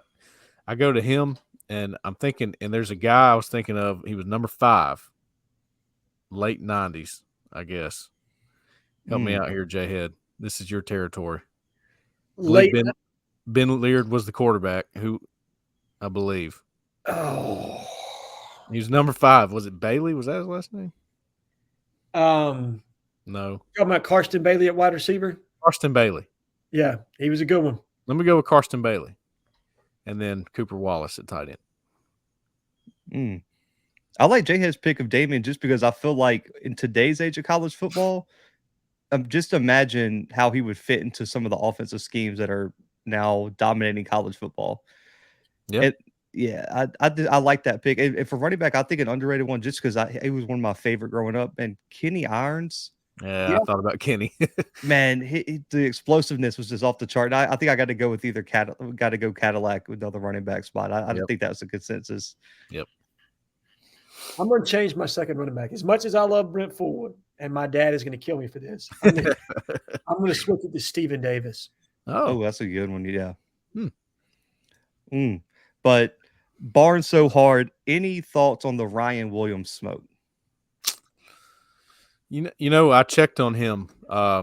I go to him, and I'm thinking, and there's a guy I was thinking of. He was number 5, late 90s, I guess. Help me out here, Jhead. This is your territory. Ben Leard was the quarterback, who I believe. Oh. He was number 5. Was it Bailey? Was that his last name? No. Talking about Karsten Bailey at wide receiver? Karsten Bailey. Yeah, he was a good one. Let me go with Karsten Bailey. And then Cooper Wallace at tight end. I like Jhead's pick of Damian just because I feel like in today's age of college football, just imagine how he would fit into some of the offensive schemes that are now dominating college football. Yeah. I like that pick. And for running back, I think an underrated one just because he was one of my favorite growing up. And Kenny Irons. Yeah, I thought about Kenny. Man, the explosiveness was just off the chart. I think I got to go with either Cadillac with another running back spot. I think that's a consensus. Yep. I'm going to change my second running back. As much as I love Brent Fullwood, and my dad is going to kill me for this, I'm going to switch it to Stephen Davis. Oh, that's a good one. Yeah. But Barnes so hard. Any thoughts on the Ryan Williams smoke? You know, I checked on him. I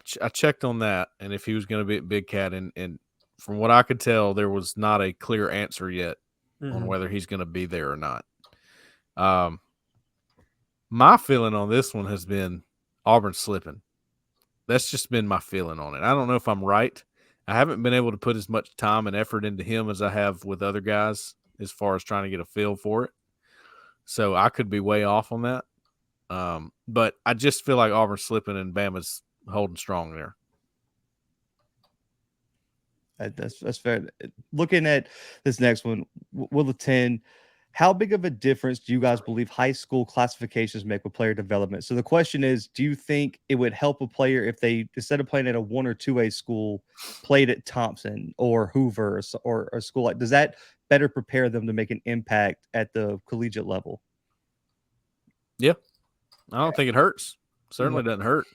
checked on that, and if he was going to be at Big Cat, and from what I could tell, there was not a clear answer yet on whether he's going to be there or not. My feeling on this one has been Auburn slipping. That's just been my feeling on it. I don't know if I'm right. I haven't been able to put as much time and effort into him as I have with other guys as far as trying to get a feel for it. So I could be way off on that. But I just feel like Auburn's slipping and Bama's holding strong there. That's fair. Looking at this next one, will attend. How big of a difference do you guys believe high school classifications make with player development? So the question is, do you think it would help a player if they, instead of playing at a 1 or 2A school, played at Thompson or Hoover or a school like, does that better prepare them to make an impact at the collegiate level? Yeah. I don't think it hurts. Certainly doesn't hurt.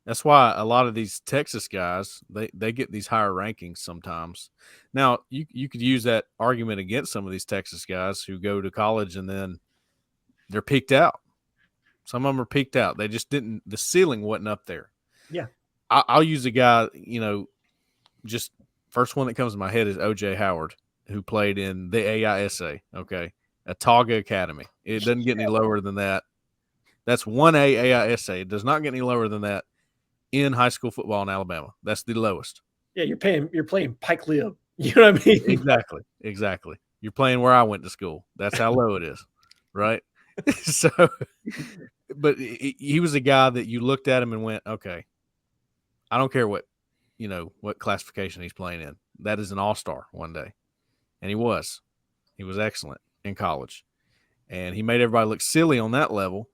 That's why a lot of these Texas guys, they get these higher rankings sometimes. Now, you could use that argument against some of these Texas guys who go to college and then they're peaked out. Some of them are peaked out. They just didn't – the ceiling wasn't up there. Yeah. I'll use a guy, just first one that comes to my head is O.J. Howard, who played in the AISA, okay, Autauga Academy. It doesn't get any lower than that. That's 1A AISA. It does not get any lower than that in high school football in Alabama. That's the lowest. Yeah, you're playing Pike Lib. You know what I mean? Exactly. You're playing where I went to school. That's how low it is, right? So, but he was a guy that you looked at him and went, okay, I don't care what classification he's playing in. That is an all-star one day. And he was excellent in college. And he made everybody look silly on that level.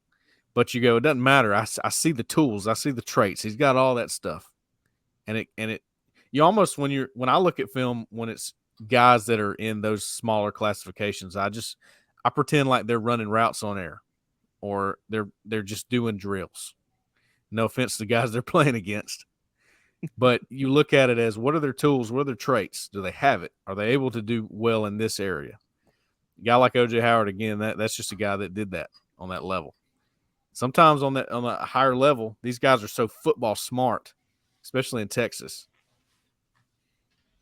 But you go, it doesn't matter. I see the tools. I see the traits. He's got all that stuff. And you almost, when I look at film, when it's guys that are in those smaller classifications, I pretend like they're running routes on air or they're just doing drills. No offense to the guys they're playing against. But you look at it as, what are their tools? What are their traits? Do they have it? Are they able to do well in this area? A guy like O.J. Howard, again, that's just a guy that did that on that level. Sometimes on a higher level, these guys are so football smart, especially in Texas.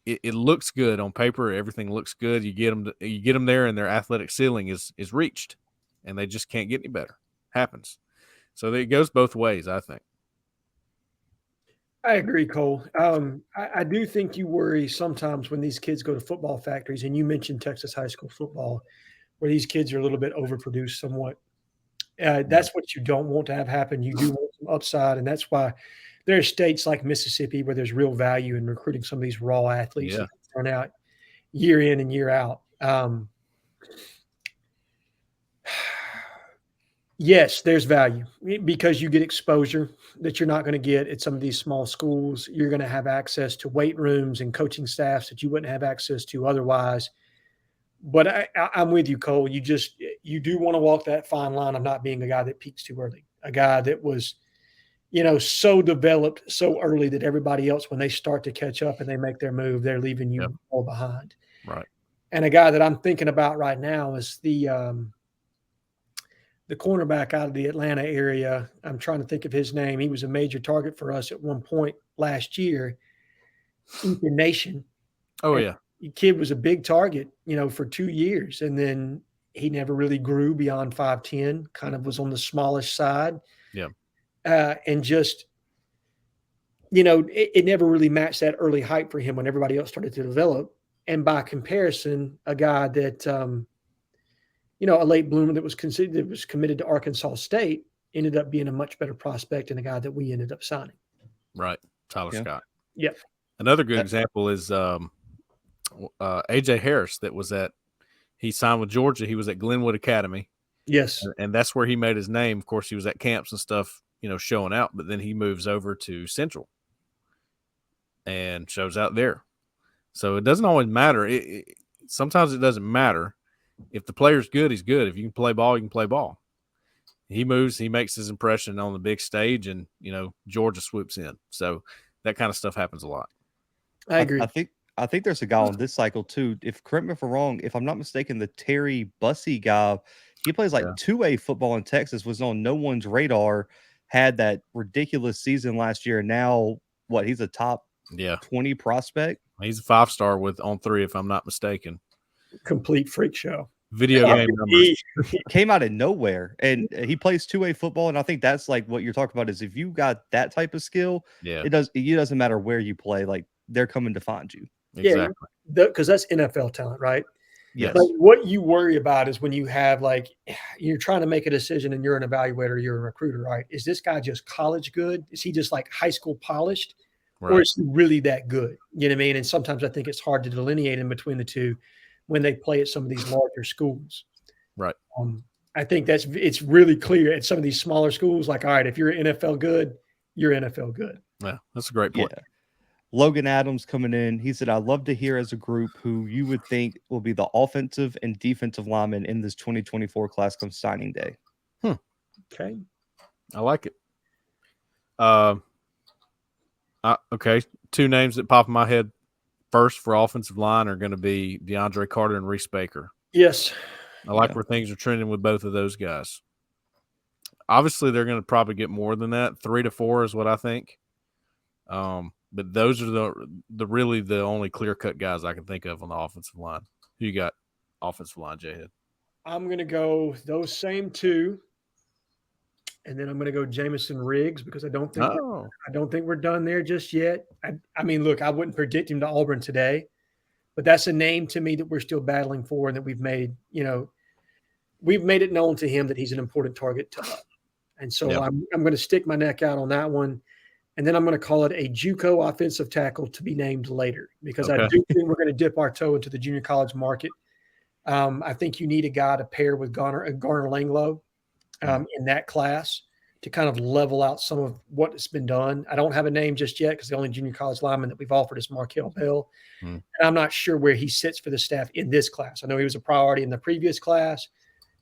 It looks good on paper. Everything looks good. You get them there, and their athletic ceiling is reached, and they just can't get any better. Happens. So it goes both ways, I think. I agree, Cole. I do think you worry sometimes when these kids go to football factories, and you mentioned Texas high school football, where these kids are a little bit overproduced somewhat. That's what you don't want to have happen. You do want some upside, and that's why there are states like Mississippi where there's real value in recruiting some of these raw athletes that turn out year in and year out. Yes, there's value because you get exposure that you're not going to get at some of these small schools. You're going to have access to weight rooms and coaching staffs that you wouldn't have access to otherwise. But I'm with you, Cole. You do want to walk that fine line of not being a guy that peaks too early, a guy that was, so developed so early that everybody else, when they start to catch up and they make their move, they're leaving you all behind. Right. And a guy that I'm thinking about right now is the cornerback out of the Atlanta area. I'm trying to think of his name. He was a major target for us at one point last year. Ethan Nation. Oh, yeah. The kid was a big target, for 2 years. And then he never really grew beyond 5'10", kind of was on the smallish side. Yeah. And just, it never really matched that early hype for him when everybody else started to develop. And by comparison, a guy that, a late bloomer that was committed to Arkansas State ended up being a much better prospect than a guy that we ended up signing. Right. Tyler Scott. Yeah. Another good example is A.J. Harris he signed with Georgia. He was at Glenwood Academy. Yes. And that's where he made his name. Of course, he was at camps and stuff, showing out, but then he moves over to Central and shows out there. So it doesn't always matter. Sometimes it doesn't matter. If the player's good, he's good. If you can play ball, you can play ball. He moves, he makes his impression on the big stage, and, Georgia swoops in. So that kind of stuff happens a lot. I agree. I think there's a guy on this cycle too. Correct me if I'm wrong, if I'm not mistaken, the Terry Bussey guy, he plays like 2A football in Texas, was on no one's radar, had that ridiculous season last year. And now he's a top 20 prospect. He's a 5-star on 3, if I'm not mistaken. Complete freak show. Video game numbers. He came out of nowhere, and he plays 2A football. And I think that's like what you're talking about is if you got that type of skill, it doesn't matter where you play. Like they're coming to find you. Exactly. Because that's NFL talent, right? Yes. Like what you worry about is when you have you're trying to make a decision and you're an evaluator, you're a recruiter, right? Is this guy just college good? Is he just like high school polished? Right. Or is he really that good? You know what I mean? And sometimes I think it's hard to delineate in between the two when they play at some of these larger schools. Right. I think it's really clear at some of these smaller schools, like, all right, if you're NFL good, you're NFL good. Yeah, that's a great point. Yeah. Logan Adams coming in. He said, I'd love to hear as a group who you would think will be the offensive and defensive linemen in this 2024 class come signing day. Okay. I like it. Okay, two names that pop in my head first for offensive line are going to be DeAndre Carter and Reese Baker. Yes. I like where things are trending with both of those guys. Obviously, they're going to probably get more than that. 3 to 4 is what I think. But those are the really the only clear-cut guys I can think of on the offensive line. Who you got offensive line, Jhead? I'm going to go those same two. And then I'm going to go Jamison Riggs because I don't think we're done there just yet. I mean, look, I wouldn't predict him to Auburn today, but that's a name to me that we're still battling for and that we've made it known to him that he's an important target to us. And so I'm going to stick my neck out on that one. And then I'm going to call it a JUCO offensive tackle to be named later because I do think we're going to dip our toe into the junior college market. I think you need a guy to pair with Garner Langlow in that class to kind of level out some of what has been done. I don't have a name just yet because the only junior college lineman that we've offered is Markel Bell. And I'm not sure where he sits for the staff in this class. I know he was a priority in the previous class,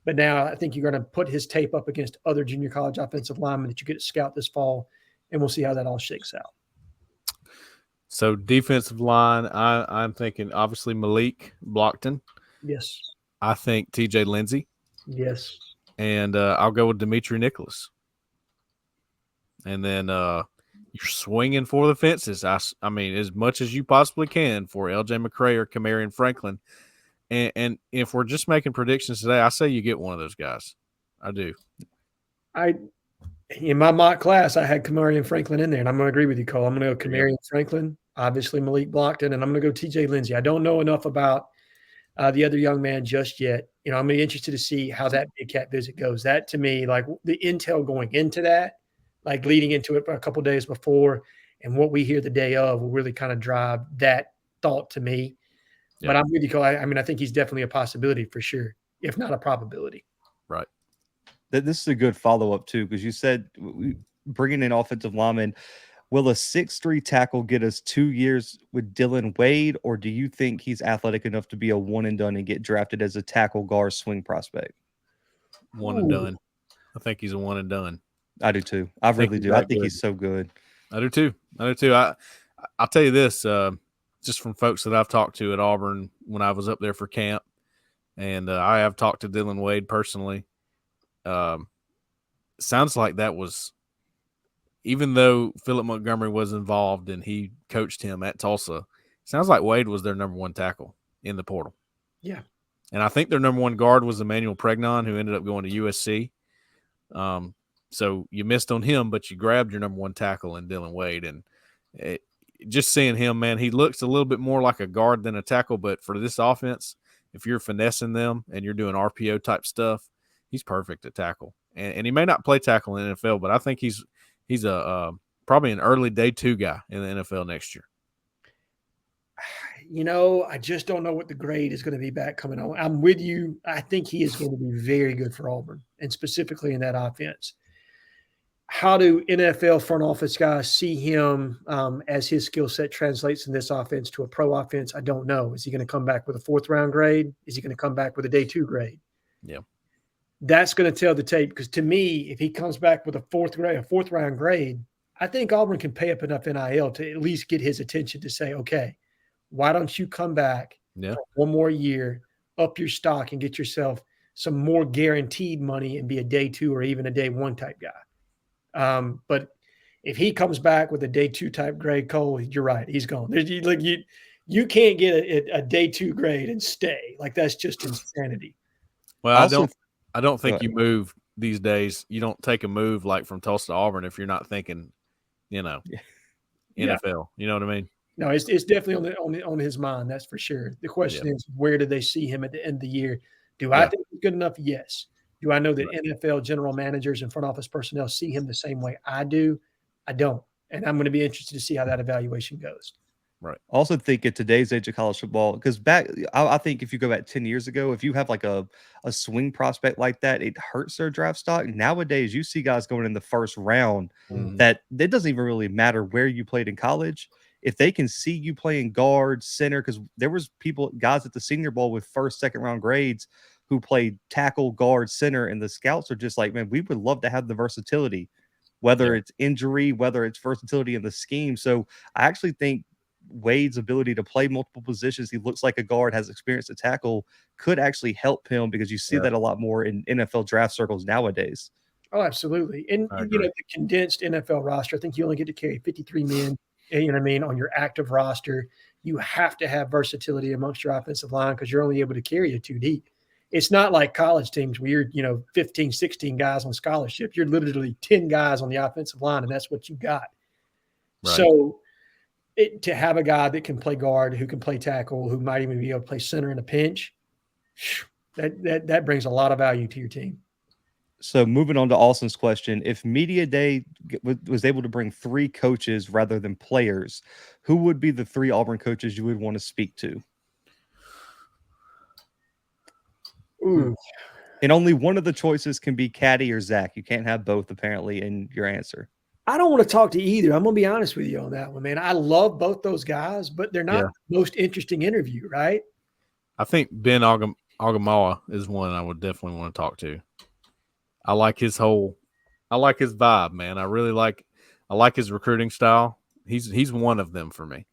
but now I think you're going to put his tape up against other junior college offensive linemen that you get to scout this fall, and we'll see how that all shakes out. So defensive line, I'm thinking obviously Malik Blocton. Yes. I think TJ Lindsey. Yes. And I'll go with Dimitri Nicholas. And then you're swinging for the fences. I mean, as much as you possibly can for LJ McCray or Kamarion Franklin. And if we're just making predictions today, I say you get one of those guys. I do. In my mock class, I had Kamarion Franklin in there, and I'm going to agree with you, Cole. I'm going to go Kamarion Franklin, obviously Malik Blocton, and I'm going to go TJ Lindsey. I don't know enough about the other young man just yet. I'm going to be interested to see how that Big Cat visit goes. That, to me, like the intel going into that, like leading into it a couple days before, and what we hear the day of will really kind of drive that thought to me. But I'm with you, Cole. I mean, I think he's definitely a possibility for sure, if not a probability. Right. This is a good follow-up, too, because you said bringing in offensive linemen. Will a 6'3" tackle get us 2 years with Dylan Wade, or do you think he's athletic enough to be a one-and-done and get drafted as a tackle guard swing prospect? One and done. I think he's a one and done. I do, too. I really do. I think he's so good. I do, too. I'll tell you this, just from folks that I've talked to at Auburn when I was up there for camp, and I have talked to Dylan Wade personally. Sounds like that was, even though Philip Montgomery was involved and he coached him at Tulsa, sounds like Wade was their number one tackle in the portal. Yeah. And I think their number one guard was Emmanuel Pregnon, who ended up going to USC. So you missed on him, but you grabbed your number one tackle in Dylan Wade. And just seeing him, man, he looks a little bit more like a guard than a tackle. But for this offense, if you're finessing them and you're doing RPO type stuff, he's perfect at tackle. And he may not play tackle in the NFL, but I think he's a probably an early day 2 guy in the NFL next year. I just don't know what the grade is going to be back coming on. I'm with you. I think he is going to be very good for Auburn, and specifically in that offense. How do NFL front office guys see him as his skill set translates in this offense to a pro offense? I don't know. Is he going to come back with a 4th round grade? Is he going to come back with a day 2 grade? Yeah. That's going to tell the tape, because to me, if he comes back with a 4th round grade, I think Auburn can pay up enough NIL to at least get his attention to say, okay, why don't you come back for one more year, up your stock, and get yourself some more guaranteed money and be a day 2 or even a day 1 type guy. But if he comes back with a day 2 type grade, Cole, you're right. He's gone. You can't get a day 2 grade and stay. Like, that's just insanity. Well, I don't think you move these days. You don't take a move like from Tulsa to Auburn if you're not thinking, NFL. You know what I mean? No, it's definitely on his mind. That's for sure. The question is, where do they see him at the end of the year? Do I think he's good enough? Yes. Do I know that NFL general managers and front office personnel see him the same way I do? I don't. And I'm going to be interested to see how that evaluation goes. Right. I also think at today's age of college football, because I think if you go back 10 years ago, if you have like a swing prospect like that, it hurts their draft stock. Nowadays, you see guys going in the first round that it doesn't even really matter where you played in college. If they can see you playing guard, center, because there was guys at the Senior Bowl with 1st, 2nd round grades who played tackle, guard, center, and the scouts are just like, man, we would love to have the versatility. whether it's injury, whether it's versatility in the scheme. So I actually think Wade's ability to play multiple positions, he looks like a guard, has experience to tackle, could actually help him because you see that a lot more in NFL draft circles nowadays. Oh, absolutely. And the condensed NFL roster, I think you only get to carry 53 men, you know what I mean, on your active roster. You have to have versatility amongst your offensive line because you're only able to carry it 2 deep. It's not like college teams where you're, 15, 16 guys on scholarship. You're literally 10 guys on the offensive line, and that's what you got. Right. So to have a guy that can play guard, who can play tackle, who might even be able to play center in a pinch, that brings a lot of value to your team. So moving on to Austin's question, if Media Day was able to bring 3 coaches rather than players, who would be the 3 Auburn coaches you would want to speak to? Ooh. And only one of the choices can be Caddy or Zach. You can't have both, apparently, in your answer. I don't want to talk to either. I'm going to be honest with you on that one, man. I love both those guys, but they're not the most interesting interview, right? I think Ben Ogamawa is one I would definitely want to talk to. I like his vibe, man. I like his recruiting style. He's one of them for me.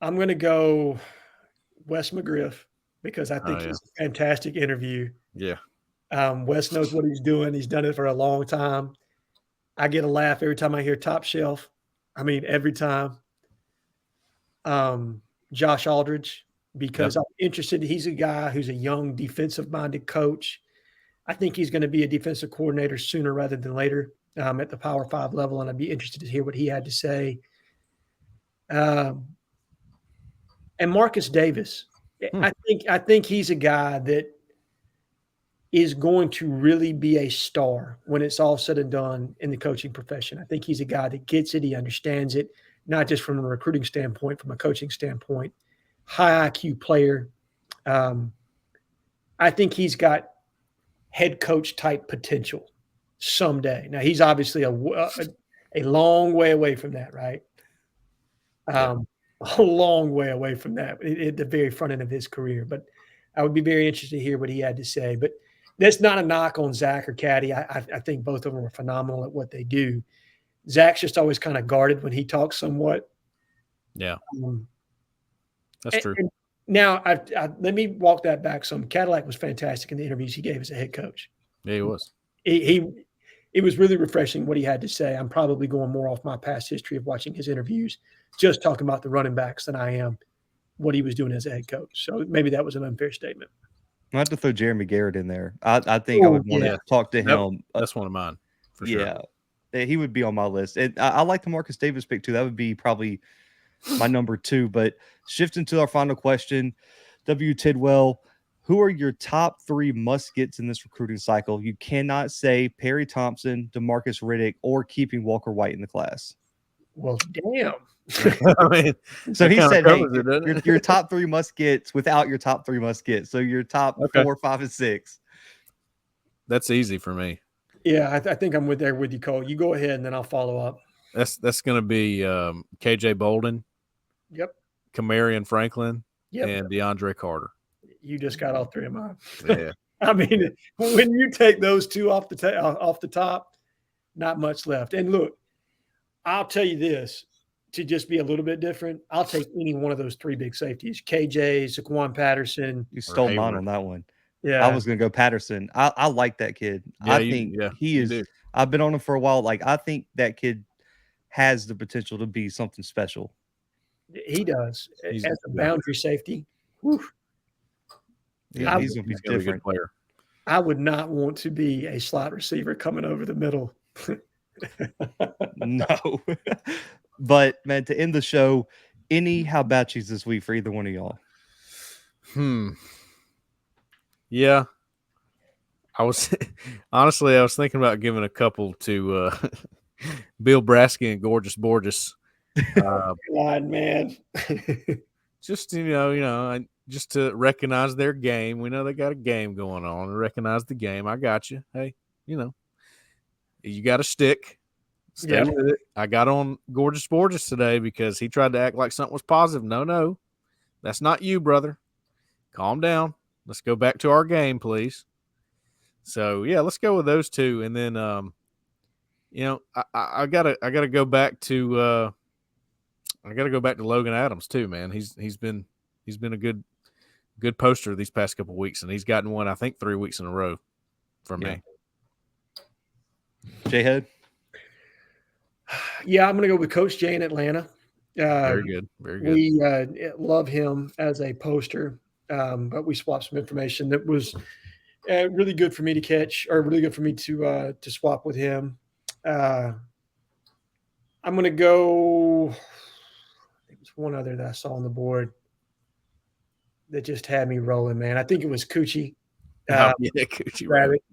I'm going to go Wes McGriff because I think he's a fantastic interview. Yeah. Wes knows what he's doing. He's done it for a long time. I get a laugh every time I hear Top Shelf. I mean, every time. Josh Aldridge, because I'm interested. He's a guy who's a young defensive-minded coach. I think he's going to be a defensive coordinator sooner rather than later at the Power 5 level, and I'd be interested to hear what he had to say. And Marcus Davis. I think he's a guy that is going to really be a star when it's all said and done in the coaching profession. I think he's a guy that gets it. He understands it, not just from a recruiting standpoint, from a coaching standpoint. High IQ player. I think he's got head coach type potential someday. Now he's obviously a long way away from that, right? A long way away from that at the very front end of his career. But I would be very interested to hear what he had to say. But that's not a knock on Zach or Caddy. I think both of them are phenomenal at what they do. Zach's just always kind of guarded when he talks somewhat. Yeah. That's true. And now, let me walk that back some. Cadillac was fantastic in the interviews he gave as a head coach. Yeah, he was. It was really refreshing what he had to say. I'm probably going more off my past history of watching his interviews, just talking about the running backs than I am what he was doing as a head coach. So maybe that was an unfair statement. I have to throw Jeremy Garrett in there. I think I would want to talk to him. That's one of mine, for sure. Yeah, he would be on my list. And I like the Marcus Davis pick, too. That would be probably my number 2. But shifting to our final question, W. Tidwell, who are your top 3 must-gets in this recruiting cycle? You cannot say Perry Thompson, DeMarcus Riddick, or keeping Walker White in the class. Well, damn. I mean, so he said, hey, your top 3 must-gets without your top 3 must-gets. So your top 4, 5, and 6. That's easy for me. Yeah, I think I'm there with you, Cole. You go ahead, and then I'll follow up. That's going to be KJ Bolden. Yep. Kamarion Franklin. Yep. And DeAndre Carter. You just got all 3 of mine. Yeah. I mean, when you take those 2 off the top, not much left. And look, I'll tell you this, to just be a little bit different, I'll take any one of those 3 big safeties. KJ, Zaquan Patterson. You stole mine on that one. Yeah. I was going to go Patterson. I like that kid. Yeah, I think he is. I've been on him for a while. Like, I think that kid has the potential to be something special. He does. As a boundary safety. Whew. Yeah, he's going to be a different player. I would not want to be a slot receiver coming over the middle. No. But, man, to end the show, any how about yous this week for either one of y'all? Yeah. I was thinking about giving a couple to Bill Brasky and Gorgeous Borges. God, man. Just just to recognize their game. We know they got a game going on. Recognize the game. I got you. Hey, you got a stick. Stay with it. I got on Gorgeous Borges today because he tried to act like something was positive. No, that's not you, brother. Calm down. Let's go back to our game, please. So yeah, let's go with those 2, and then You know, I gotta go back to Logan Adams too, man. He's been a good poster these past couple of weeks, and he's gotten one I think 3 weeks in a row from me. Jhead? Yeah, I'm going to go with Coach Jay in Atlanta. Very good. Very good. We love him as a poster, but we swapped some information that was really good for me to catch, or really good for me to swap with him. I'm going to go. There was one other that I saw on the board that just had me rolling, man. I think it was Coochie. Coochie Rabbit.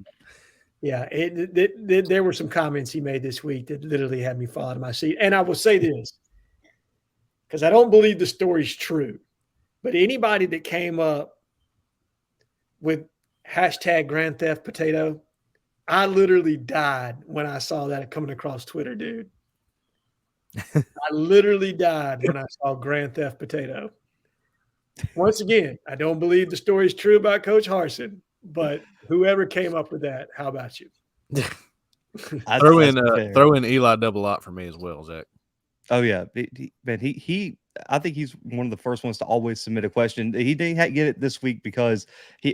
Yeah, there were some comments he made this week that literally had me fall out of my seat. And I will say this, because I don't believe the story's true, but anybody that came up with hashtag Grand Theft Potato, I literally died when I saw that coming across Twitter, dude. I literally died when I saw Grand Theft Potato. Once again, I don't believe the story's true about Coach Harsin, but whoever came up with that, how about you? Throw in Eli Double-Ott for me as well, Zach. Oh yeah, man. I think he's one of the first ones to always submit a question. He didn't get it this week because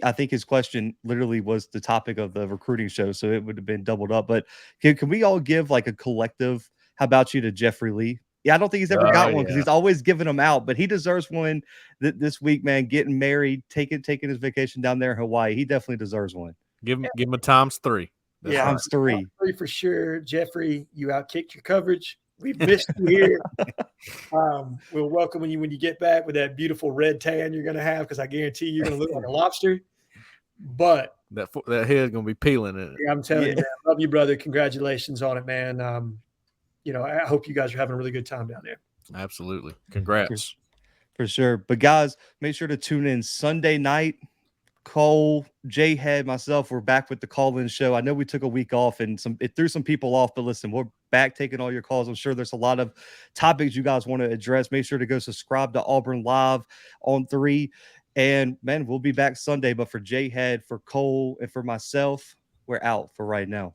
I think his question literally was the topic of the recruiting show, so it would have been doubled up. But can we all give like a collective "How about you" to Jeffrey Lee? Yeah, I don't think he's ever got one because he's always giving them out, but he deserves one this week, man. Getting married, taking his vacation down there in Hawaii, he definitely deserves one. Give him a times 3. That's times 3. For sure, Jeffrey. You outkicked your coverage. We've missed you here. We'll welcome you when you get back with that beautiful red tan you're going to have, because I guarantee you're going to look like a lobster. But that head's going to be peeling in it. Yeah, I'm telling you, man, I love you, brother. Congratulations on it, man. I hope you guys are having a really good time down there. Absolutely. Congrats. For sure. But guys, make sure to tune in Sunday night. Cole, Jhead, myself, we're back with the call-in show. I know we took a week off and it threw some people off, but listen, we're back taking all your calls. I'm sure there's a lot of topics you guys want to address. Make sure to go subscribe to Auburn Live on 3. And man, we'll be back Sunday. But for Jhead, for Cole, and for myself, we're out for right now.